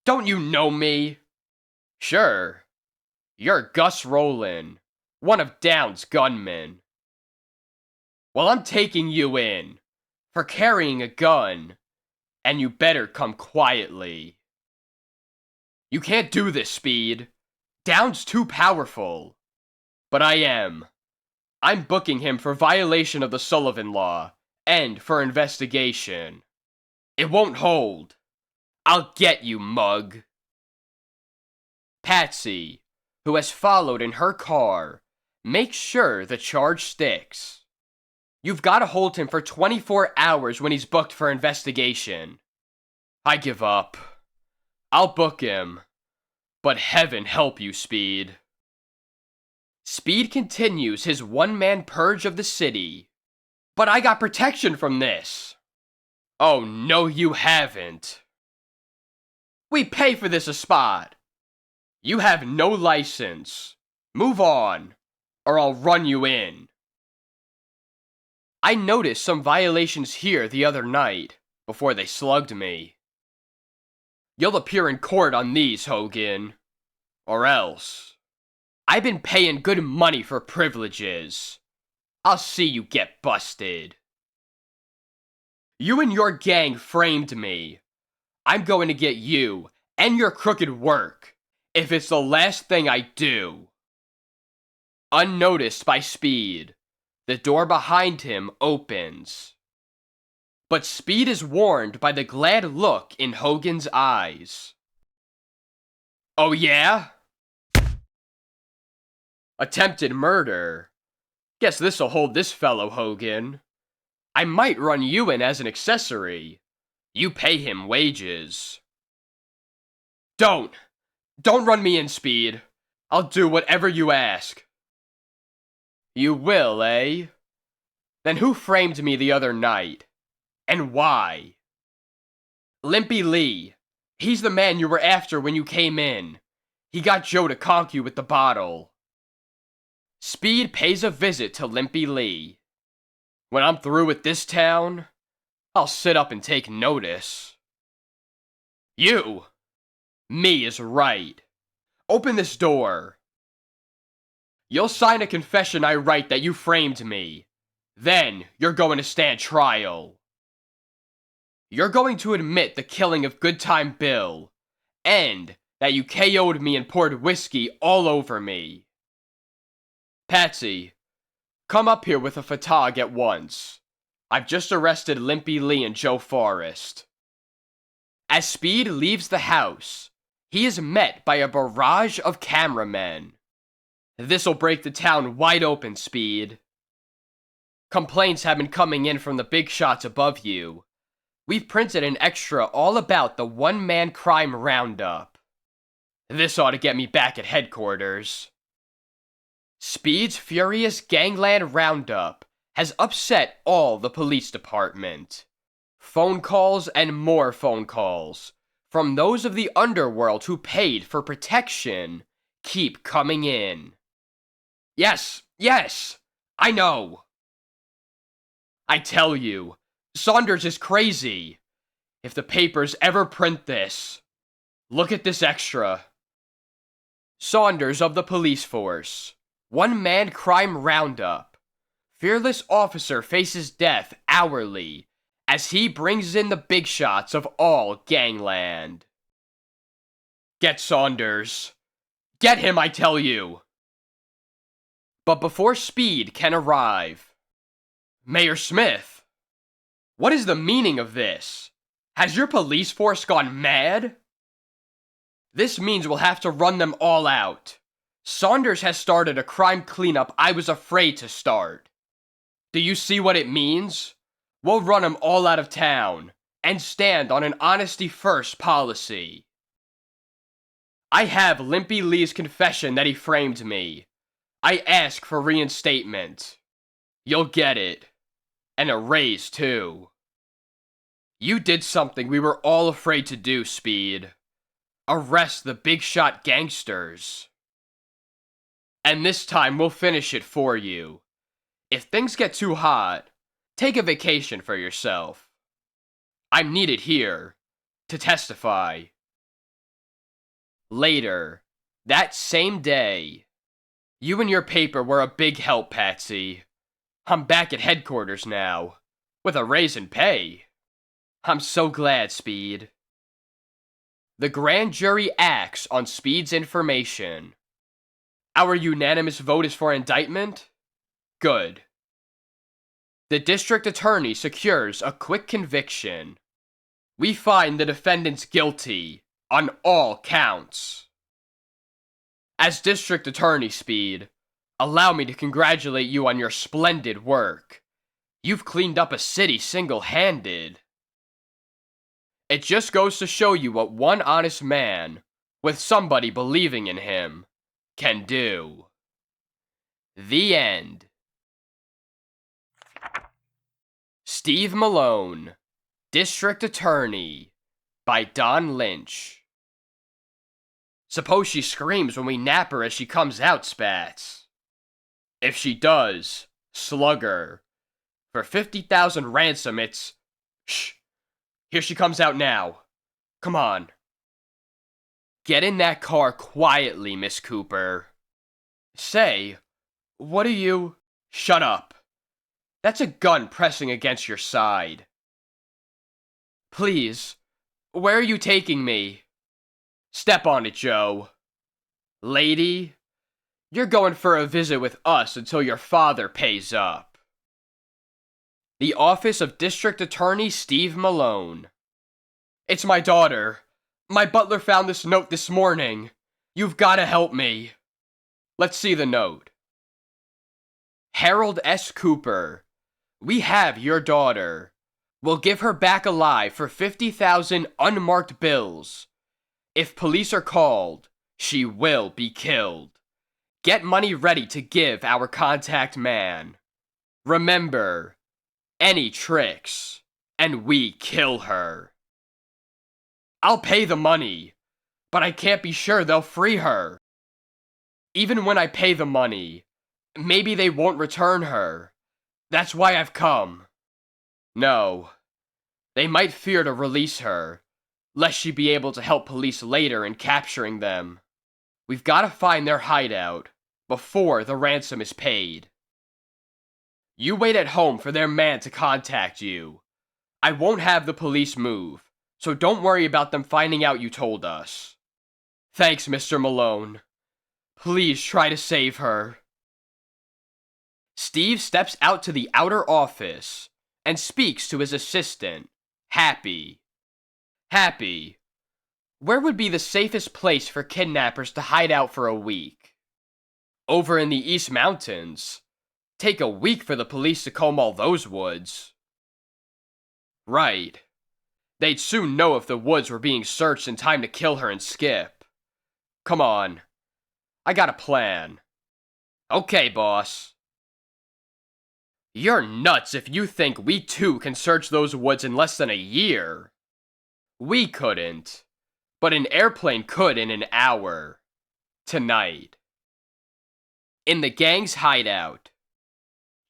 A: Don't you know me? Sure. You're Gus Rowland, one of Down's gunmen. Well, I'm taking you in for carrying a gun, and you better come quietly. You can't do this, Speed. Down's too powerful. But I am. I'm booking him for violation of the Sullivan Law and for investigation. It won't hold. I'll get you, mug. Patsy, who has followed in her car, makes sure the charge sticks. You've got to hold him for 24 hours when he's booked for investigation. I give up. I'll book him. But heaven help you, Speed. Speed continues his one-man purge of the city. But I got protection from this. Oh, no you haven't. We pay for this a spot. You have no license. Move on, or I'll run you in. I noticed some violations here the other night, before they slugged me. You'll appear in court on these, Hogan. Or else. I've been paying good money for privileges. I'll see you get busted. You and your gang framed me. I'm going to get you and your crooked work, if it's the last thing I do. Unnoticed by Speed, the door behind him opens. But Speed is warned by the glad look in Hogan's eyes. Oh yeah? Attempted murder. Guess this'll hold this fellow, Hogan. I might run you in as an accessory. You pay him wages. Don't run me in, Speed. I'll do whatever you ask. You will, eh? Then who framed me the other night? And why? Limpy Lee. He's the man you were after when you came in. He got Joe to conk you with the bottle. Speed pays a visit to Limpy Lee. When I'm through with this town, I'll sit up and take notice. You! Me is right. Open this door. You'll sign a confession I write that you framed me. Then you're going to stand trial. You're going to admit the killing of Good Time Bill, and that you KO'd me and poured whiskey all over me. Patsy, come up here with a photog at once. I've just arrested Limpy Lee and Joe Forrest. As Speed leaves the house, he is met by a barrage of cameramen. This'll break the town wide open, Speed. Complaints have been coming in from the big shots above you. We've printed an extra all about the one-man crime roundup. This ought to get me back at headquarters. Speed's furious gangland roundup has upset all the police department. Phone calls and more phone calls from those of the underworld who paid for protection keep coming in. Yes, I know. I tell you, Saunders is crazy. If the papers ever print this, look at this extra. Saunders of the police force. One-man crime roundup. Fearless officer faces death hourly as he brings in the big shots of all gangland. Get Saunders. Get him, I tell you. But before Speed can arrive, Mayor Smith, what is the meaning of this? Has your police force gone mad? This means we'll have to run them all out. Saunders has started a crime cleanup I was afraid to start. Do you see what it means? We'll run them all out of town and stand on an honesty-first policy. I have Limpy Lee's confession that he framed me. I ask for reinstatement. You'll get it. And a raise, too. You did something we were all afraid to do, Speed. Arrest the big shot gangsters. And this time we'll finish it for you. If things get too hot, take a vacation for yourself. I'm needed here to testify. Later, that same day, you and your paper were a big help, Patsy. I'm back at headquarters now, with a raise in pay. I'm so glad, Speed. The grand jury acts on Speed's information. Our unanimous vote is for indictment? Good. The district attorney secures a quick conviction. We find the defendants guilty on all counts. As district attorney, Speed, allow me to congratulate you on your splendid work. You've cleaned up a city single-handed. It just goes to show you what one honest man, with somebody believing in him, can do. The end. Steve Malone, District Attorney, by Don Lynch. Suppose she screams when we nap her as she comes out, Spats. If she does, slug her. For 50,000 ransom, it's... Shh. Here she comes out now. Come on. Get in that car quietly, Miss Cooper. Say, what are you... Shut up. That's a gun pressing against your side. Please, where are you taking me? Step on it, Joe. Lady, you're going for a visit with us until your father pays up. The Office of District Attorney Steve Malone. It's my daughter. My butler found this note this morning. You've got to help me. Let's see the note. Harold S. Cooper. We have your daughter. We'll give her back alive for 50,000 unmarked bills. If police are called, she will be killed. Get money ready to give our contact man. Remember, any tricks, and we kill her. I'll pay the money, but I can't be sure they'll free her. Even when I pay the money, maybe they won't return her. That's why I've come. No, they might fear to release her, lest she be able to help police later in capturing them. We've got to find their hideout before the ransom is paid. You wait at home for their man to contact you. I won't have the police move, so don't worry about them finding out you told us. Thanks, Mr. Malone. Please try to save her. Steve steps out to the outer office and speaks to his assistant, Happy. Happy, where would be the safest place for kidnappers to hide out for a week? Over in the East Mountains. Take a week for the police to comb all those woods. Right. They'd soon know if the woods were being searched in time to kill her and skip. Come on. I got a plan. Okay, boss. You're nuts if you think we too can search those woods in less than a year. We couldn't, but an airplane could in an hour. Tonight. In the gang's hideout.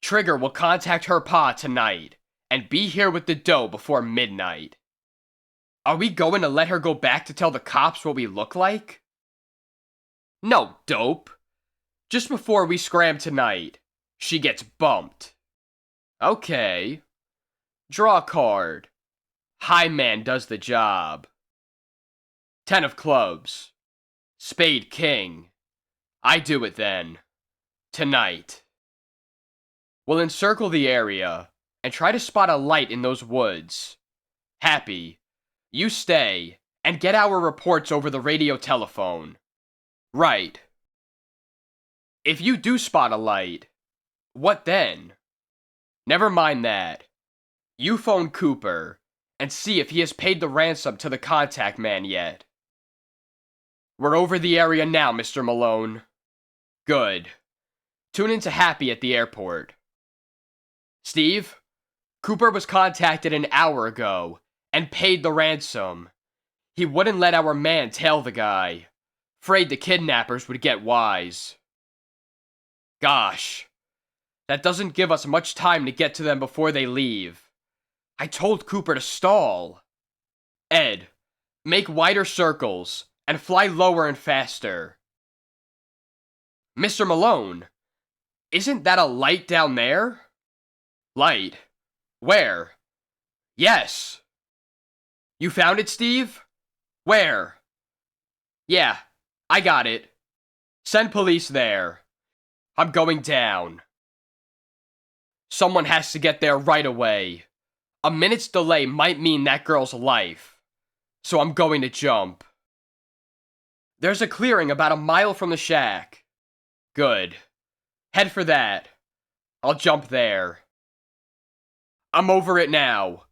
A: Trigger will contact her pa tonight, and be here with the dough before midnight. Are we going to let her go back to tell the cops what we look like? No, dope. Just before we scram tonight, she gets bumped. Okay. Draw a card. High man does the job. 10 of clubs. Spade king. I do it then. Tonight. We'll encircle the area and try to spot a light in those woods. Happy, you stay and get our reports over the radio telephone. Right. If you do spot a light, what then? Never mind that. You phone Cooper and see if he has paid the ransom to the contact man yet. We're over the area now, Mr. Malone. Good. Tune in to Happy at the airport. Steve, Cooper was contacted an hour ago and paid the ransom. He wouldn't let our man tail the guy. Afraid the kidnappers would get wise. Gosh, that doesn't give us much time to get to them before they leave. I told Cooper to stall. Ed, make wider circles and fly lower and faster. Mr. Malone, isn't that a light down there? Light? Where? Yes. You found it, Steve? Where? Yeah, I got it. Send police there. I'm going down. Someone has to get there right away. A minute's delay might mean that girl's life. So I'm going to jump. There's a clearing about a mile from the shack. Good. Head for that. I'll jump there. I'm over it now.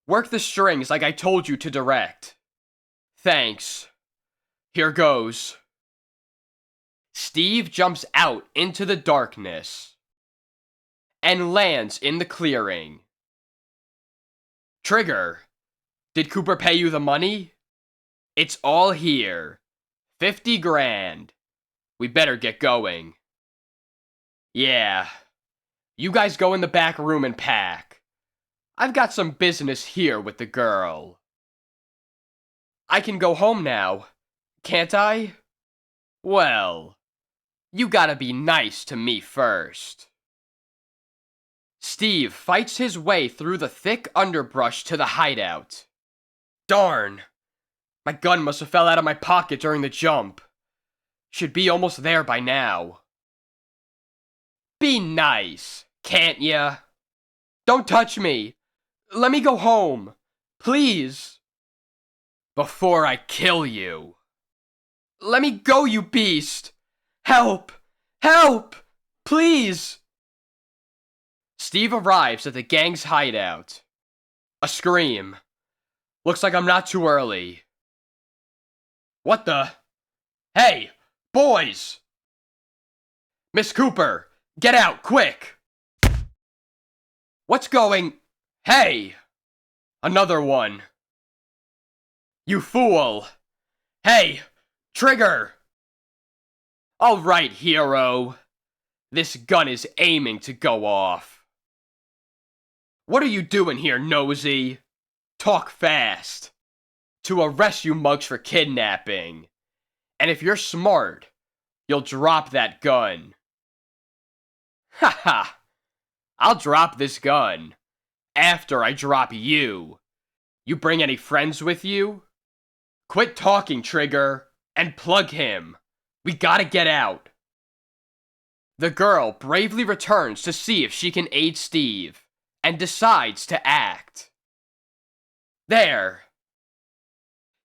A: Work the strings like I told you to direct. Thanks. Here goes. Steve jumps out into the darkness and lands in the clearing. Trigger, did Cooper pay you the money? It's all here. 50 grand. We better get going. Yeah. You guys go in the back room and pack. I've got some business here with the girl. I can go home now, can't I? Well, you gotta be nice to me first. Steve fights his way through the thick underbrush to the hideout. Darn! My gun must have fell out of my pocket during the jump. Should be almost there by now. Be nice, can't ya? Don't touch me! Let me go home! Please! Before I kill you! Let me go, you beast! Help! Help! Please! Steve arrives at the gang's hideout. A scream. Looks like I'm not too early. What the? Hey! Boys! Miss Cooper! Get out, quick! What's going... Hey! Another one. You fool! Hey! Trigger! Alright, hero. This gun is aiming to go off. What are you doing here, nosy? Talk fast. To arrest you mugs for kidnapping. And if you're smart, you'll drop that gun. Haha! I'll drop this gun. After I drop you. You bring any friends with you? Quit talking, Trigger, and plug him. We gotta get out. The girl bravely returns to see if she can aid Steve, and decides to act. There.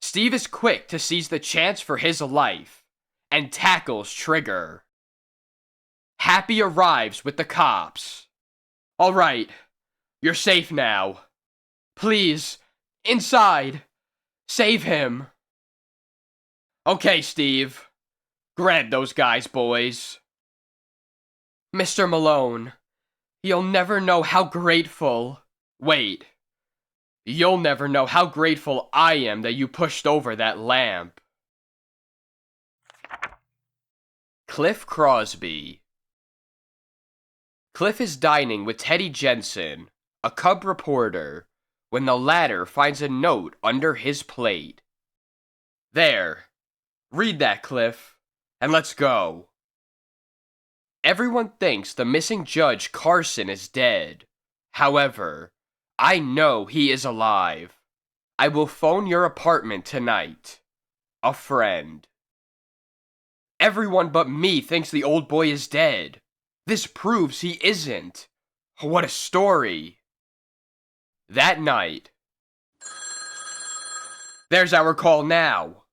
A: Steve is quick to seize the chance for his life, and tackles Trigger. Happy arrives with the cops. Alright, you're safe now. Please, inside. Save him. Okay, Steve. Grab those guys, boys. Mr. Malone, you'll never know how grateful... Wait. You'll never know how grateful I am that you pushed over that lamp. Cliff Crosby. Cliff is dining with Teddy Jensen, a cub reporter, when the latter finds a note under his plate. There. Read that, Cliff, and let's go. Everyone thinks the missing Judge Carson is dead. However, I know he is alive. I will phone your apartment tonight. A friend. Everyone but me thinks the old boy is dead. This proves he isn't. What a story. That night. There's our call now.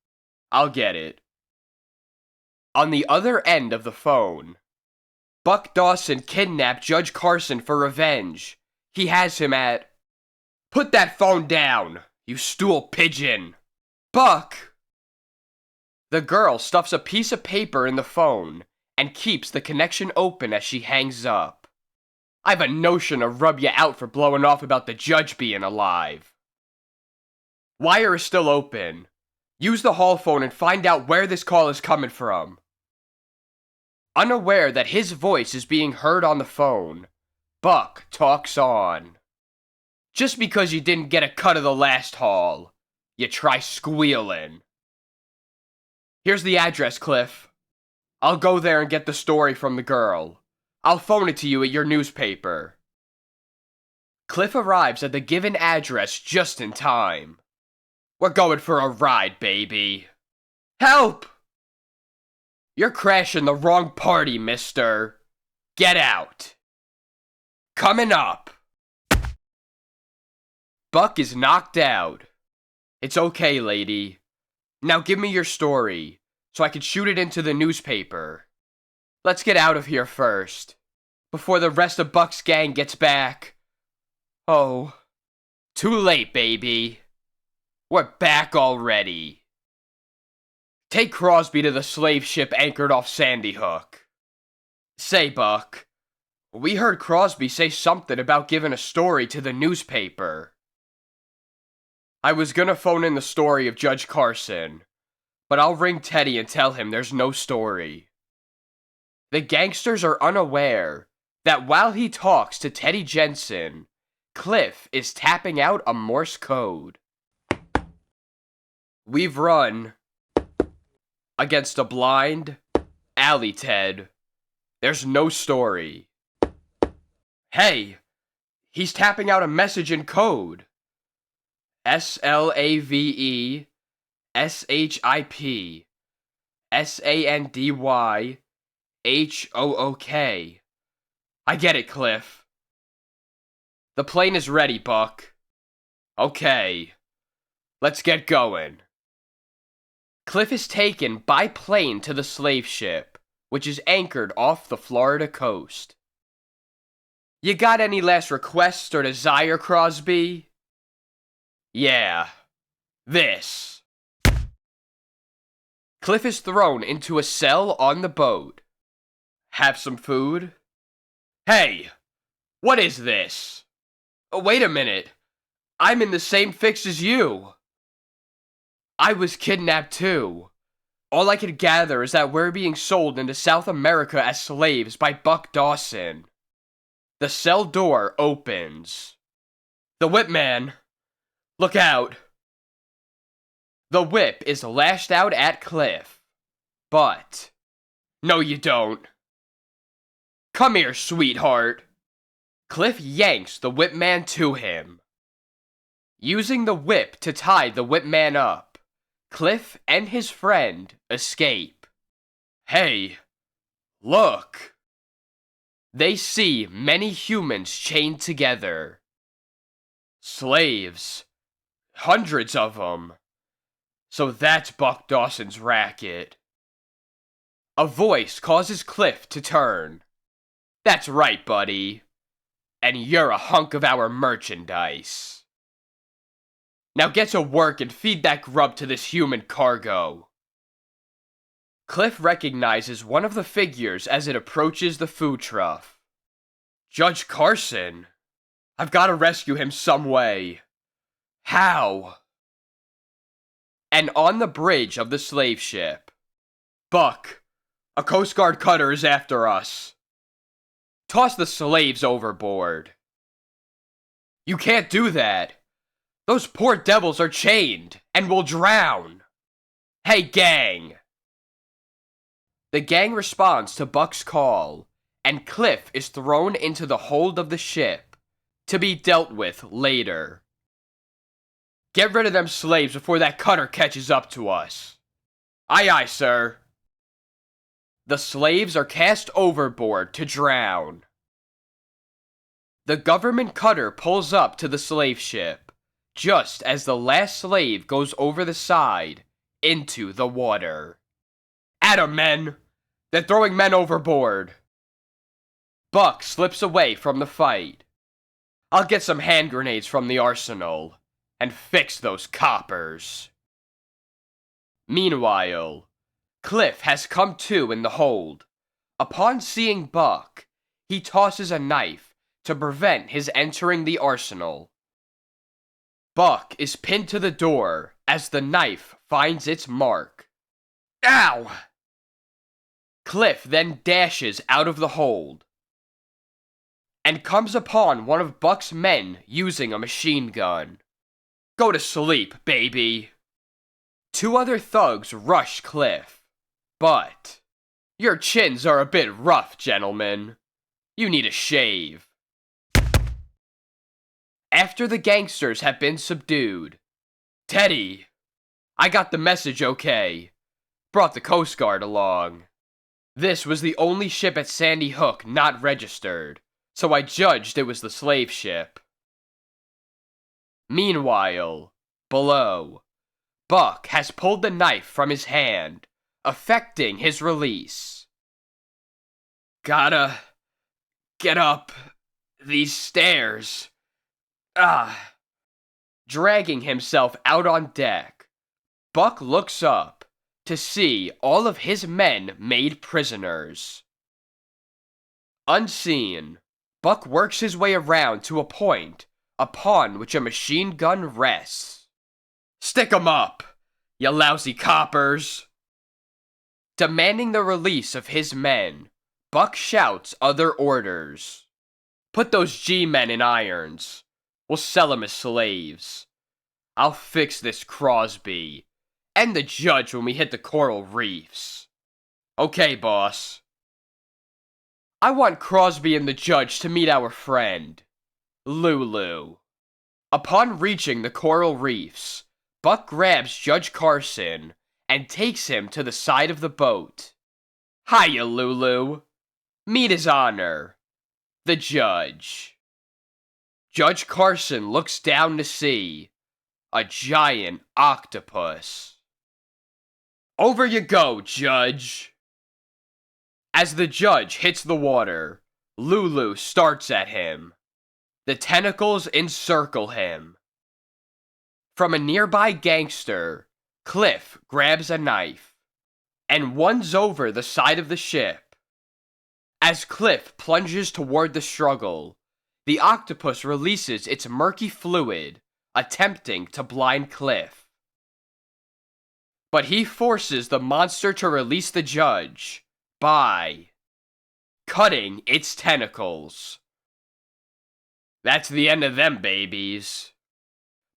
A: I'll get it. On the other end of the phone, Buck Dawson kidnapped Judge Carson for revenge. He has him at... Put that phone down, you stool pigeon. Buck! The girl stuffs a piece of paper in the phone and keeps the connection open as she hangs up. I've a notion to rub you out for blowing off about the judge being alive. Wire is still open. Use the hall phone and find out where this call is coming from. Unaware that his voice is being heard on the phone, Buck talks on. Just because you didn't get a cut of the last haul, you try squealing. Here's the address, Cliff. I'll go there and get the story from the girl. I'll phone it to you at your newspaper. Cliff arrives at the given address just in time. We're going for a ride, baby. Help! You're crashing the wrong party, mister. Get out. coming up. Buck is knocked out. It's okay, lady. Now give me your story, so I can shoot it into the newspaper. Let's get out of here first, before the rest of Buck's gang gets back. Oh, too late, baby. We're back already. Take Crosby to the slave ship anchored off Sandy Hook. Say, Buck, we heard Crosby say something about giving a story to the newspaper. I was gonna phone in the story of Judge Carson, but I'll ring Teddy and tell him there's no story. The gangsters are unaware that while he talks to Teddy Jensen, Cliff is tapping out a Morse code. We've run against a blind alley, Ted. There's no story. Hey, he's tapping out a message in code. SLAVE SHIP SANDY HOOK. I get it, Cliff. The plane is ready, Buck. Okay, let's get going. Cliff is taken by plane to the slave ship, which is anchored off the Florida coast. You got any last requests or desire, Crosby? Yeah, this. Cliff is thrown into a cell on the boat. Have some food? Hey, what is this? Oh, wait a minute. I'm in the same fix as you. I was kidnapped too. All I can gather is that we're being sold into South America as slaves by Buck Dawson. The cell door opens. The whip man. Look out. The whip is lashed out at Cliff. But, no you don't. Come here, sweetheart. Cliff yanks the whip man to him. Using the whip to tie the whip man up, Cliff and his friend escape. Hey, look. They see many humans chained together. Slaves. Hundreds of them. So that's Buck Dawson's racket. A voice causes Cliff to turn. That's right, buddy. And you're a hunk of our merchandise. Now get to work and feed that grub to this human cargo. Cliff recognizes one of the figures as it approaches the food trough. Judge Carson. I've got to rescue him some way. How? And on the bridge of the slave ship. Buck, a Coast Guard cutter is after us. Toss the slaves overboard. You can't do that. Those poor devils are chained and will drown. Hey, gang. The gang responds to Buck's call, and Cliff is thrown into the hold of the ship, to be dealt with later. Get rid of them slaves before that cutter catches up to us. Aye, aye, sir. The slaves are cast overboard to drown. The government cutter pulls up to the slave ship, just as the last slave goes over the side into the water. At 'em, men! They're throwing men overboard. Buck slips away from the fight. I'll get some hand grenades from the arsenal and fix those coppers. Meanwhile, Cliff has come to in the hold. Upon seeing Buck, he tosses a knife to prevent his entering the arsenal. Buck is pinned to the door as the knife finds its mark. Ow! Cliff then dashes out of the hold and comes upon one of Buck's men using a machine gun. Go to sleep, baby. Two other thugs rush Cliff, but your chins are a bit rough, gentlemen. You need a shave. After the gangsters have been subdued, Teddy, I got the message okay. Brought the Coast Guard along. This was the only ship at Sandy Hook not registered, so I judged it was the slave ship. Meanwhile, below, Buck has pulled the knife from his hand, affecting his release. Gotta get up these stairs. Dragging himself out on deck, Buck looks up to see all of his men made prisoners. Unseen, Buck works his way around to a point upon which a machine gun rests. Stick 'em up, you lousy coppers! Demanding the release of his men, Buck shouts other orders. Put those G-men in irons. We'll sell 'em as slaves. I'll fix this Crosby and the judge when we hit the coral reefs. Okay, boss. I want Crosby and the judge to meet our friend, Lulu. Upon reaching the coral reefs, Buck grabs Judge Carson and takes him to the side of the boat. Hiya, Lulu. Meet his honor, the judge. Judge Carson looks down to see a giant octopus. Over you go, Judge. As the judge hits the water, Lulu starts at him. The tentacles encircle him. From a nearby gangster, Cliff grabs a knife and runs over the side of the ship. As Cliff plunges toward the struggle, the octopus releases its murky fluid, attempting to blind Cliff. But he forces the monster to release the judge by cutting its tentacles. That's the end of them babies.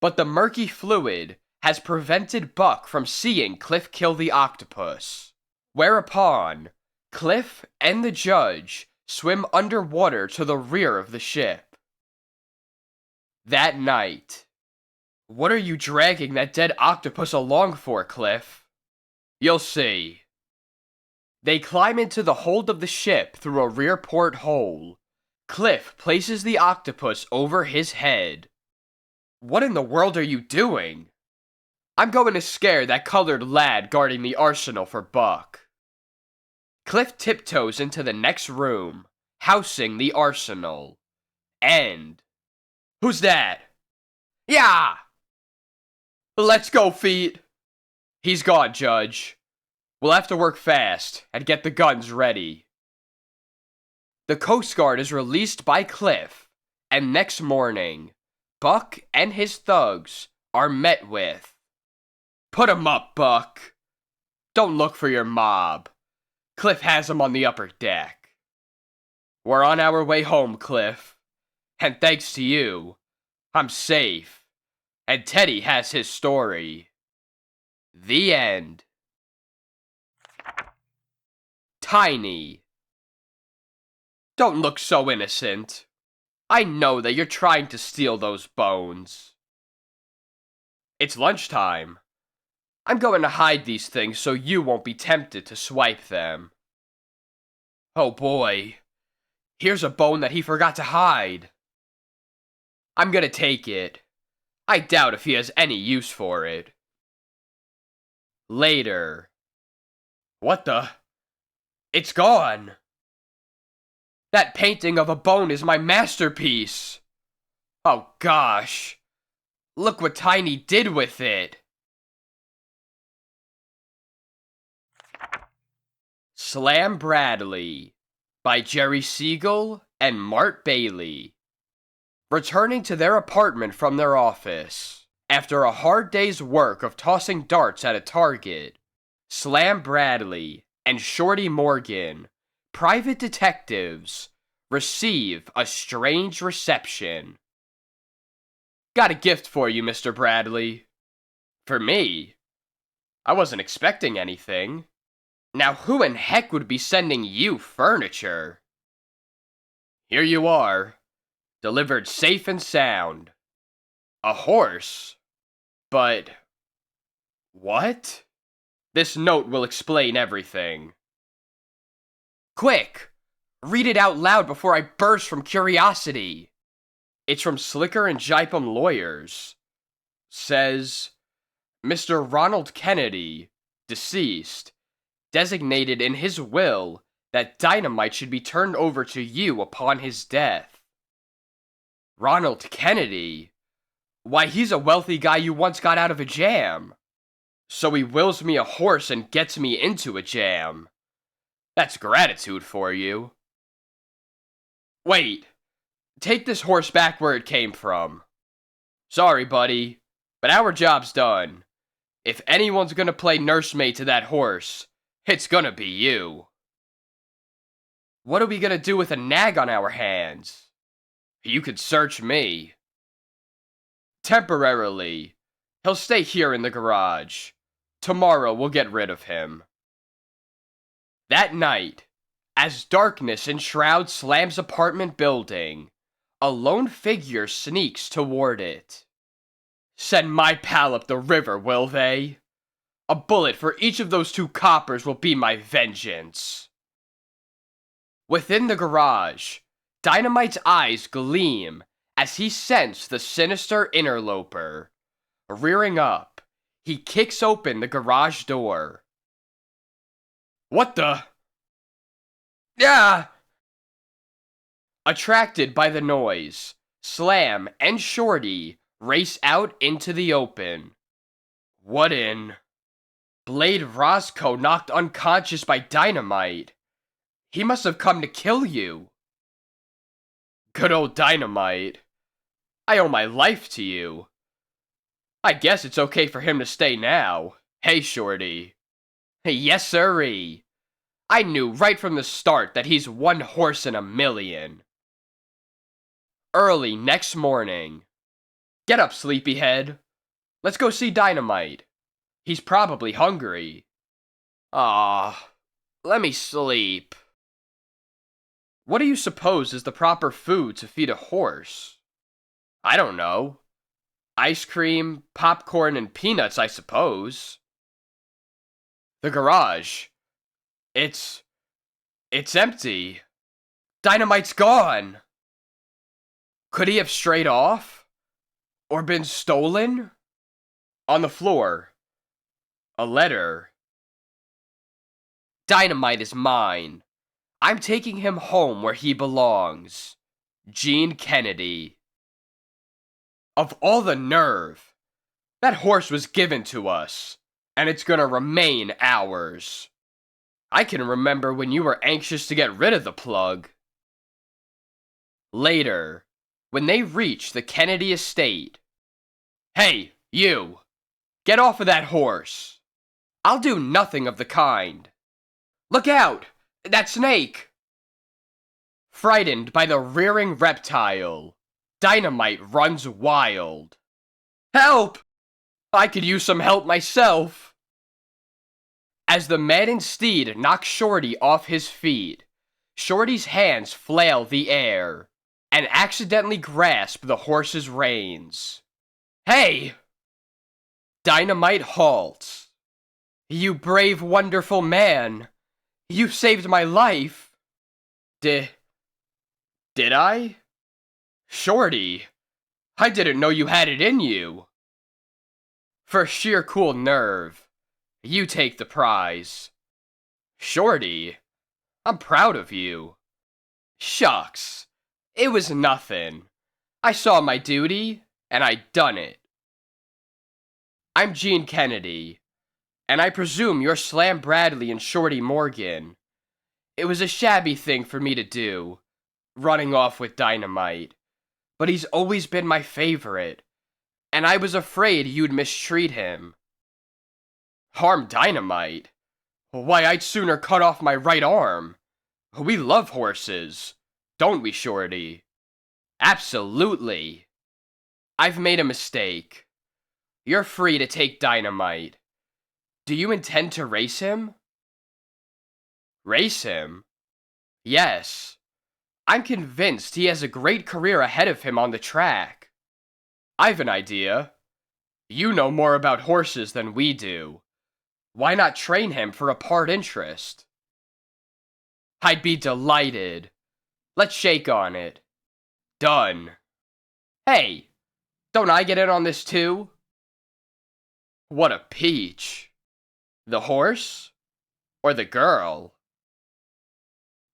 A: But the murky fluid has prevented Buck from seeing Cliff kill the octopus, whereupon Cliff and the judge swim underwater to the rear of the ship. That night. What are you dragging that dead octopus along for, Cliff? You'll see. They climb into the hold of the ship through a rear port hole. Cliff places the octopus over his head. What in the world are you doing? I'm going to scare that colored lad guarding the arsenal for Buck. Cliff tiptoes into the next room, housing the arsenal. And... Who's that? Yeah! Let's go, Feet. He's gone, Judge. We'll have to work fast and get the guns ready. The Coast Guard is released by Cliff, and next morning, Buck and his thugs are met with. Put 'em up, Buck. Don't look for your mob. Cliff has 'em on the upper deck. We're on our way home, Cliff. And thanks to you, I'm safe. And Teddy has his story. The end. Tiny. Don't look so innocent. I know that you're trying to steal those bones. It's lunchtime. I'm going to hide these things so you won't be tempted to swipe them. Oh boy. Here's a bone that he forgot to hide. I'm gonna take it. I doubt if he has any use for it. Later. What the? It's gone. That painting of a bone is my masterpiece. Oh gosh. Look what Tiny did with it. Slam Bradley by Jerry Siegel and Mart Bailey. Returning to their apartment from their office, after a hard day's work of tossing darts at a target, Slam Bradley and Shorty Morgan, private detectives, receive a strange reception. Got a gift for you, Mr. Bradley. For me? I wasn't expecting anything. Now who in heck would be sending you furniture? Here you are. Delivered safe and sound. A horse? But... what? This note will explain everything. Quick! Read it out loud before I burst from curiosity. It's from Slicker and Jipum Lawyers. Says, Mr. Ronald Kennedy, deceased, designated in his will that dynamite should be turned over to you upon his death. Ronald Kennedy? Why, he's a wealthy guy you once got out of a jam. So he wills me a horse and gets me into a jam. That's gratitude for you. Wait, take this horse back where it came from. Sorry, buddy, but our job's done. If anyone's gonna play nursemaid to that horse, it's gonna be you. What are we gonna do with a nag on our hands? You could search me. Temporarily. He'll stay here in the garage. Tomorrow we'll get rid of him. That night, as darkness enshrouds Slam's apartment building, a lone figure sneaks toward it. Send my pal up the river, will they? A bullet for each of those 2 coppers will be my vengeance. Within the garage, Dynamite's eyes gleam as he scents the sinister interloper. Rearing up, he kicks open the garage door. What the? Yeah! Attracted by the noise, Slam and Shorty race out into the open. What in? Blade Roscoe knocked unconscious by Dynamite. He must have come to kill you. Good old Dynamite. I owe my life to you. I guess it's okay for him to stay now. Hey, Shorty. Yes, sirree. I knew right from the start that he's one horse in a million. Early next morning. Get up, sleepyhead. Let's go see Dynamite. He's probably hungry. Ah, let me sleep. What do you suppose is the proper food to feed a horse? I don't know. Ice cream, popcorn, and peanuts, I suppose. The garage. It's empty. Dynamite's gone. Could he have strayed off? Or been stolen? On the floor. A letter. Dynamite is mine. I'm taking him home where he belongs. Gene Kennedy. Of all the nerve. That horse was given to us, and it's gonna remain ours. I can remember when you were anxious to get rid of the plug. Later, when they reach the Kennedy estate. Hey, you! Get off of that horse! I'll do nothing of the kind. Look out! That snake! Frightened by the rearing reptile, Dynamite runs wild. Help! I could use some help myself. As the maddened steed knocks Shorty off his feet, Shorty's hands flail the air and accidentally grasp the horse's reins. Hey! Dynamite halts. You brave, wonderful man. You saved my life. Did I? Shorty, I didn't know you had it in you. For sheer cool nerve, you take the prize. Shorty, I'm proud of you. Shucks, it was nothing. I saw my duty, and I done it. I'm Gene Kennedy, and I presume you're Slam Bradley and Shorty Morgan. It was a shabby thing for me to do, running off with Dynamite, but he's always been my favorite, and I was afraid you'd mistreat him. Harm Dynamite? Why, I'd sooner cut off my right arm. We love horses, don't we, Shorty? Absolutely. I've made a mistake. You're free to take Dynamite. Do you intend to race him? Race him? Yes. I'm convinced he has a great career ahead of him on the track. I've an idea. You know more about horses than we do. Why not train him for a part interest? I'd be delighted. Let's shake on it. Done. Hey, don't I get in on this too? What a peach. The horse? Or the girl?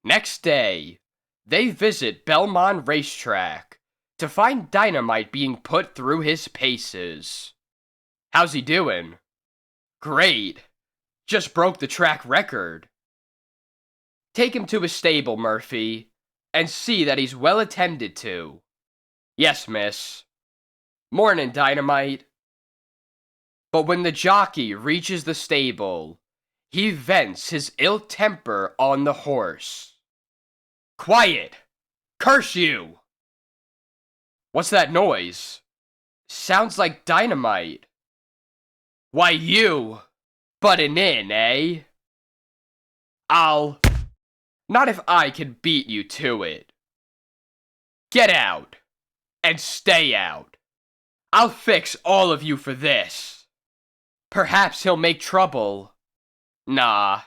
A: Next day, they visit Belmont Racetrack to find Dynamite being put through his paces. How's he doing? Great. Just broke the track record. Take him to his stable, Murphy, and see that he's well attended to. Yes, miss. Mornin', Dynamite. But when the jockey reaches the stable, he vents his ill temper on the horse. Quiet! Curse you! What's that noise? Sounds like Dynamite. Why, you butting in, eh? Not if I can beat you to it. Get out, and stay out. I'll fix all of you for this. Perhaps he'll make trouble. Nah,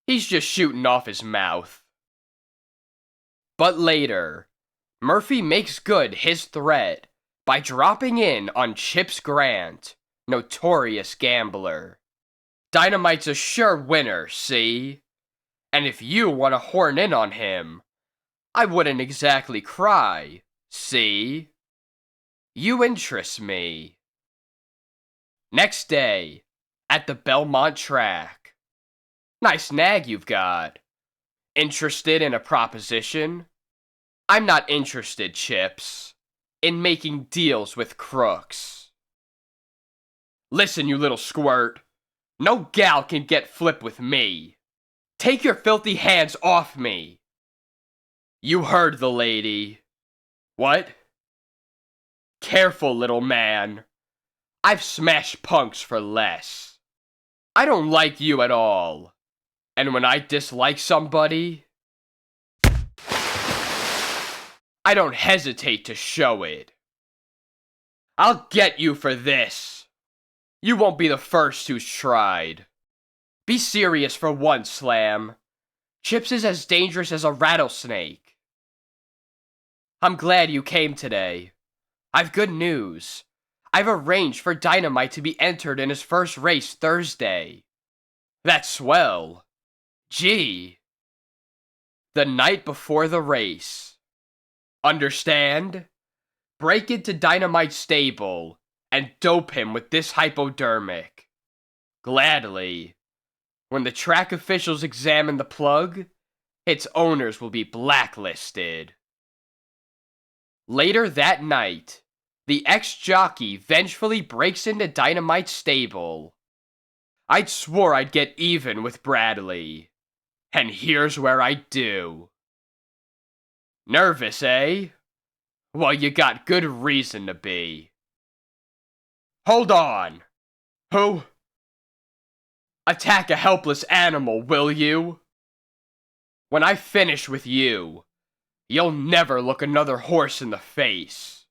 A: he's just shooting off his mouth. But later, Murphy makes good his threat by dropping in on Chips Grant, notorious gambler. Dynamite's a sure winner, see? And if you want to horn in on him, I wouldn't exactly cry, see? You interest me. Next day, at the Belmont track. Nice nag you've got. Interested in a proposition? I'm not interested, Chips, in making deals with crooks. Listen, you little squirt. No gal can get flip with me. Take your filthy hands off me. You heard the lady. What? Careful, little man. I've smashed punks for less. I don't like you at all. And when I dislike somebody, I don't hesitate to show it. I'll get you for this. You won't be the first who's tried. Be serious for once, Slam. Chips is as dangerous as a rattlesnake. I'm glad you came today. I've good news. I've arranged for Dynamite to be entered in his first race Thursday. That's swell. Gee. The night before the race. Understand? Break into Dynamite's stable and dope him with this hypodermic. Gladly. When the track officials examine the plug, its owners will be blacklisted. Later that night, the ex-jockey vengefully breaks into Dynamite's stable. I'd swore I'd get even with Bradley. And here's where I do. Nervous, eh? Well, you got good reason to be. Hold on. Who? Attack a helpless animal, will you? When I finish with you, you'll never look another horse in the face.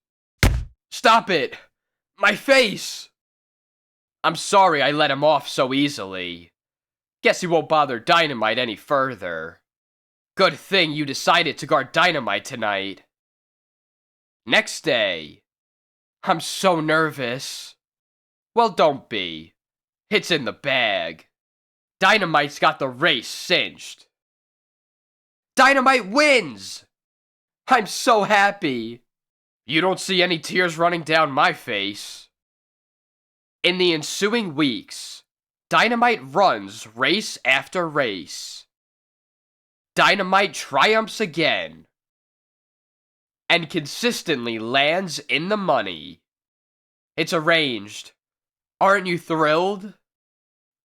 A: Stop it! My face! I'm sorry I let him off so easily. Guess he won't bother Dynamite any further. Good thing you decided to guard Dynamite tonight. Next day. I'm so nervous. Well, don't be. It's in the bag. Dynamite's got the race cinched. Dynamite wins! I'm so happy. You don't see any tears running down my face. In the ensuing weeks, Dynamite runs race after race. Dynamite triumphs again. And consistently lands in the money. It's arranged. Aren't you thrilled?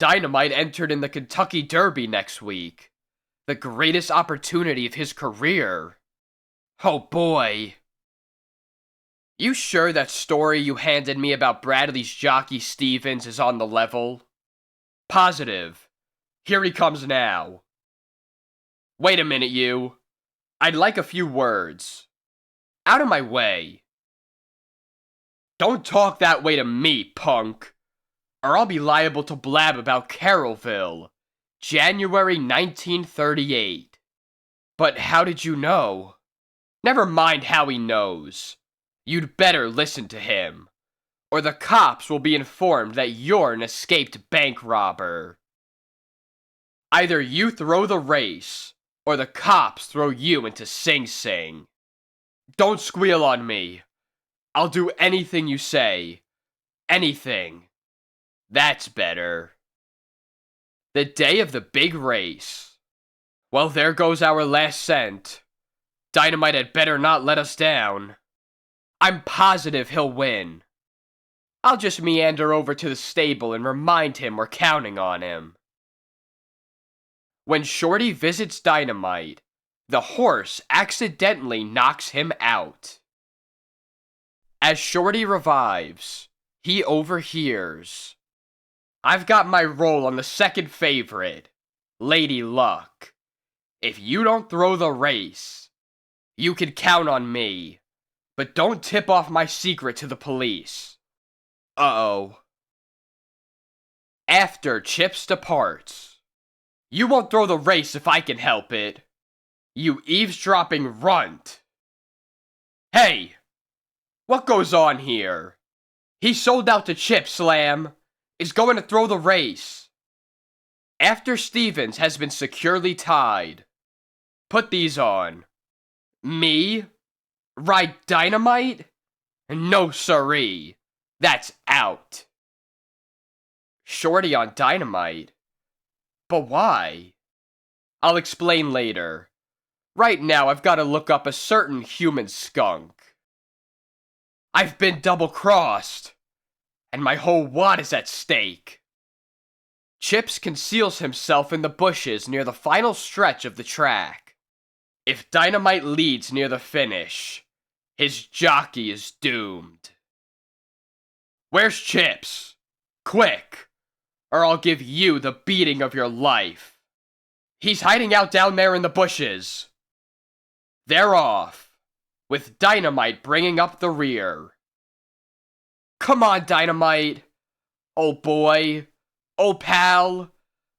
A: Dynamite entered in the Kentucky Derby next week. The greatest opportunity of his career. Oh boy. You sure that story you handed me about Bradley's jockey Stevens is on the level? Positive. Here he comes now. Wait a minute, you. I'd like a few words. Out of my way. Don't talk that way to me, punk. Or I'll be liable to blab about Carrollville, January 1938. But how did you know? Never mind how he knows. You'd better listen to him, or the cops will be informed that you're an escaped bank robber. Either you throw the race, or the cops throw you into Sing Sing. Don't squeal on me. I'll do anything you say. Anything. That's better. The day of the big race. Well, there goes our last cent. Dynamite had better not let us down. I'm positive he'll win. I'll just meander over to the stable and remind him we're counting on him. When Shorty visits Dynamite, the horse accidentally knocks him out. As Shorty revives, he overhears. I've got my roll on the second favorite, Lady Luck. If you don't throw the race, you can count on me, but don't tip off my secret to the police. Uh-oh. After Chips departs, you won't throw the race if I can help it. You eavesdropping runt. Hey! What goes on here? He sold out to Chip, Slam. Is going to throw the race. After Stevens has been securely tied, put these on. Me? Ride Dynamite? No siree. That's out. Shorty on Dynamite? But why? I'll explain later. Right now I've got to look up a certain human skunk. I've been double-crossed, and my whole wad is at stake. Chips conceals himself in the bushes near the final stretch of the track. If Dynamite leads near the finish, his jockey is doomed. Where's Chips? Quick, or I'll give you the beating of your life. He's hiding out down there in the bushes. They're off, with Dynamite bringing up the rear. Come on, Dynamite. Old boy. Old pal.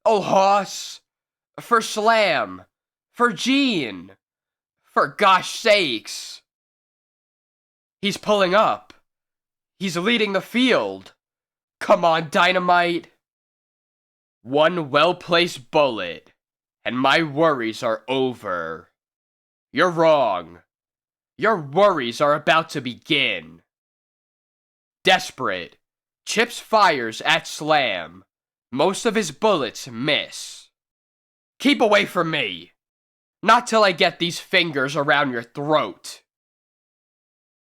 A: Old hoss. For Slam. For Gene. For gosh sakes. He's pulling up. He's leading the field. Come on, Dynamite. One well-placed bullet, and my worries are over. You're wrong. Your worries are about to begin. Desperate, Chips fires at Slam. Most of his bullets miss. Keep away from me. Not till I get these fingers around your throat.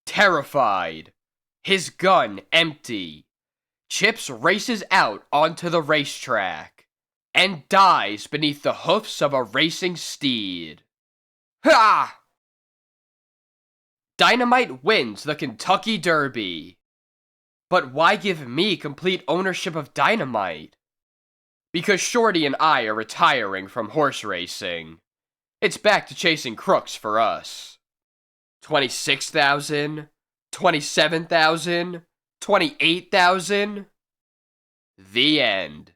A: Terrified, his gun empty, Chips races out onto the racetrack and dies beneath the hoofs of a racing steed. Ha! Dynamite wins the Kentucky Derby. But why give me complete ownership of Dynamite? Because Shorty and I are retiring from horse racing. It's back to chasing crooks for us. 26,000, 27,000, 28,000. The end.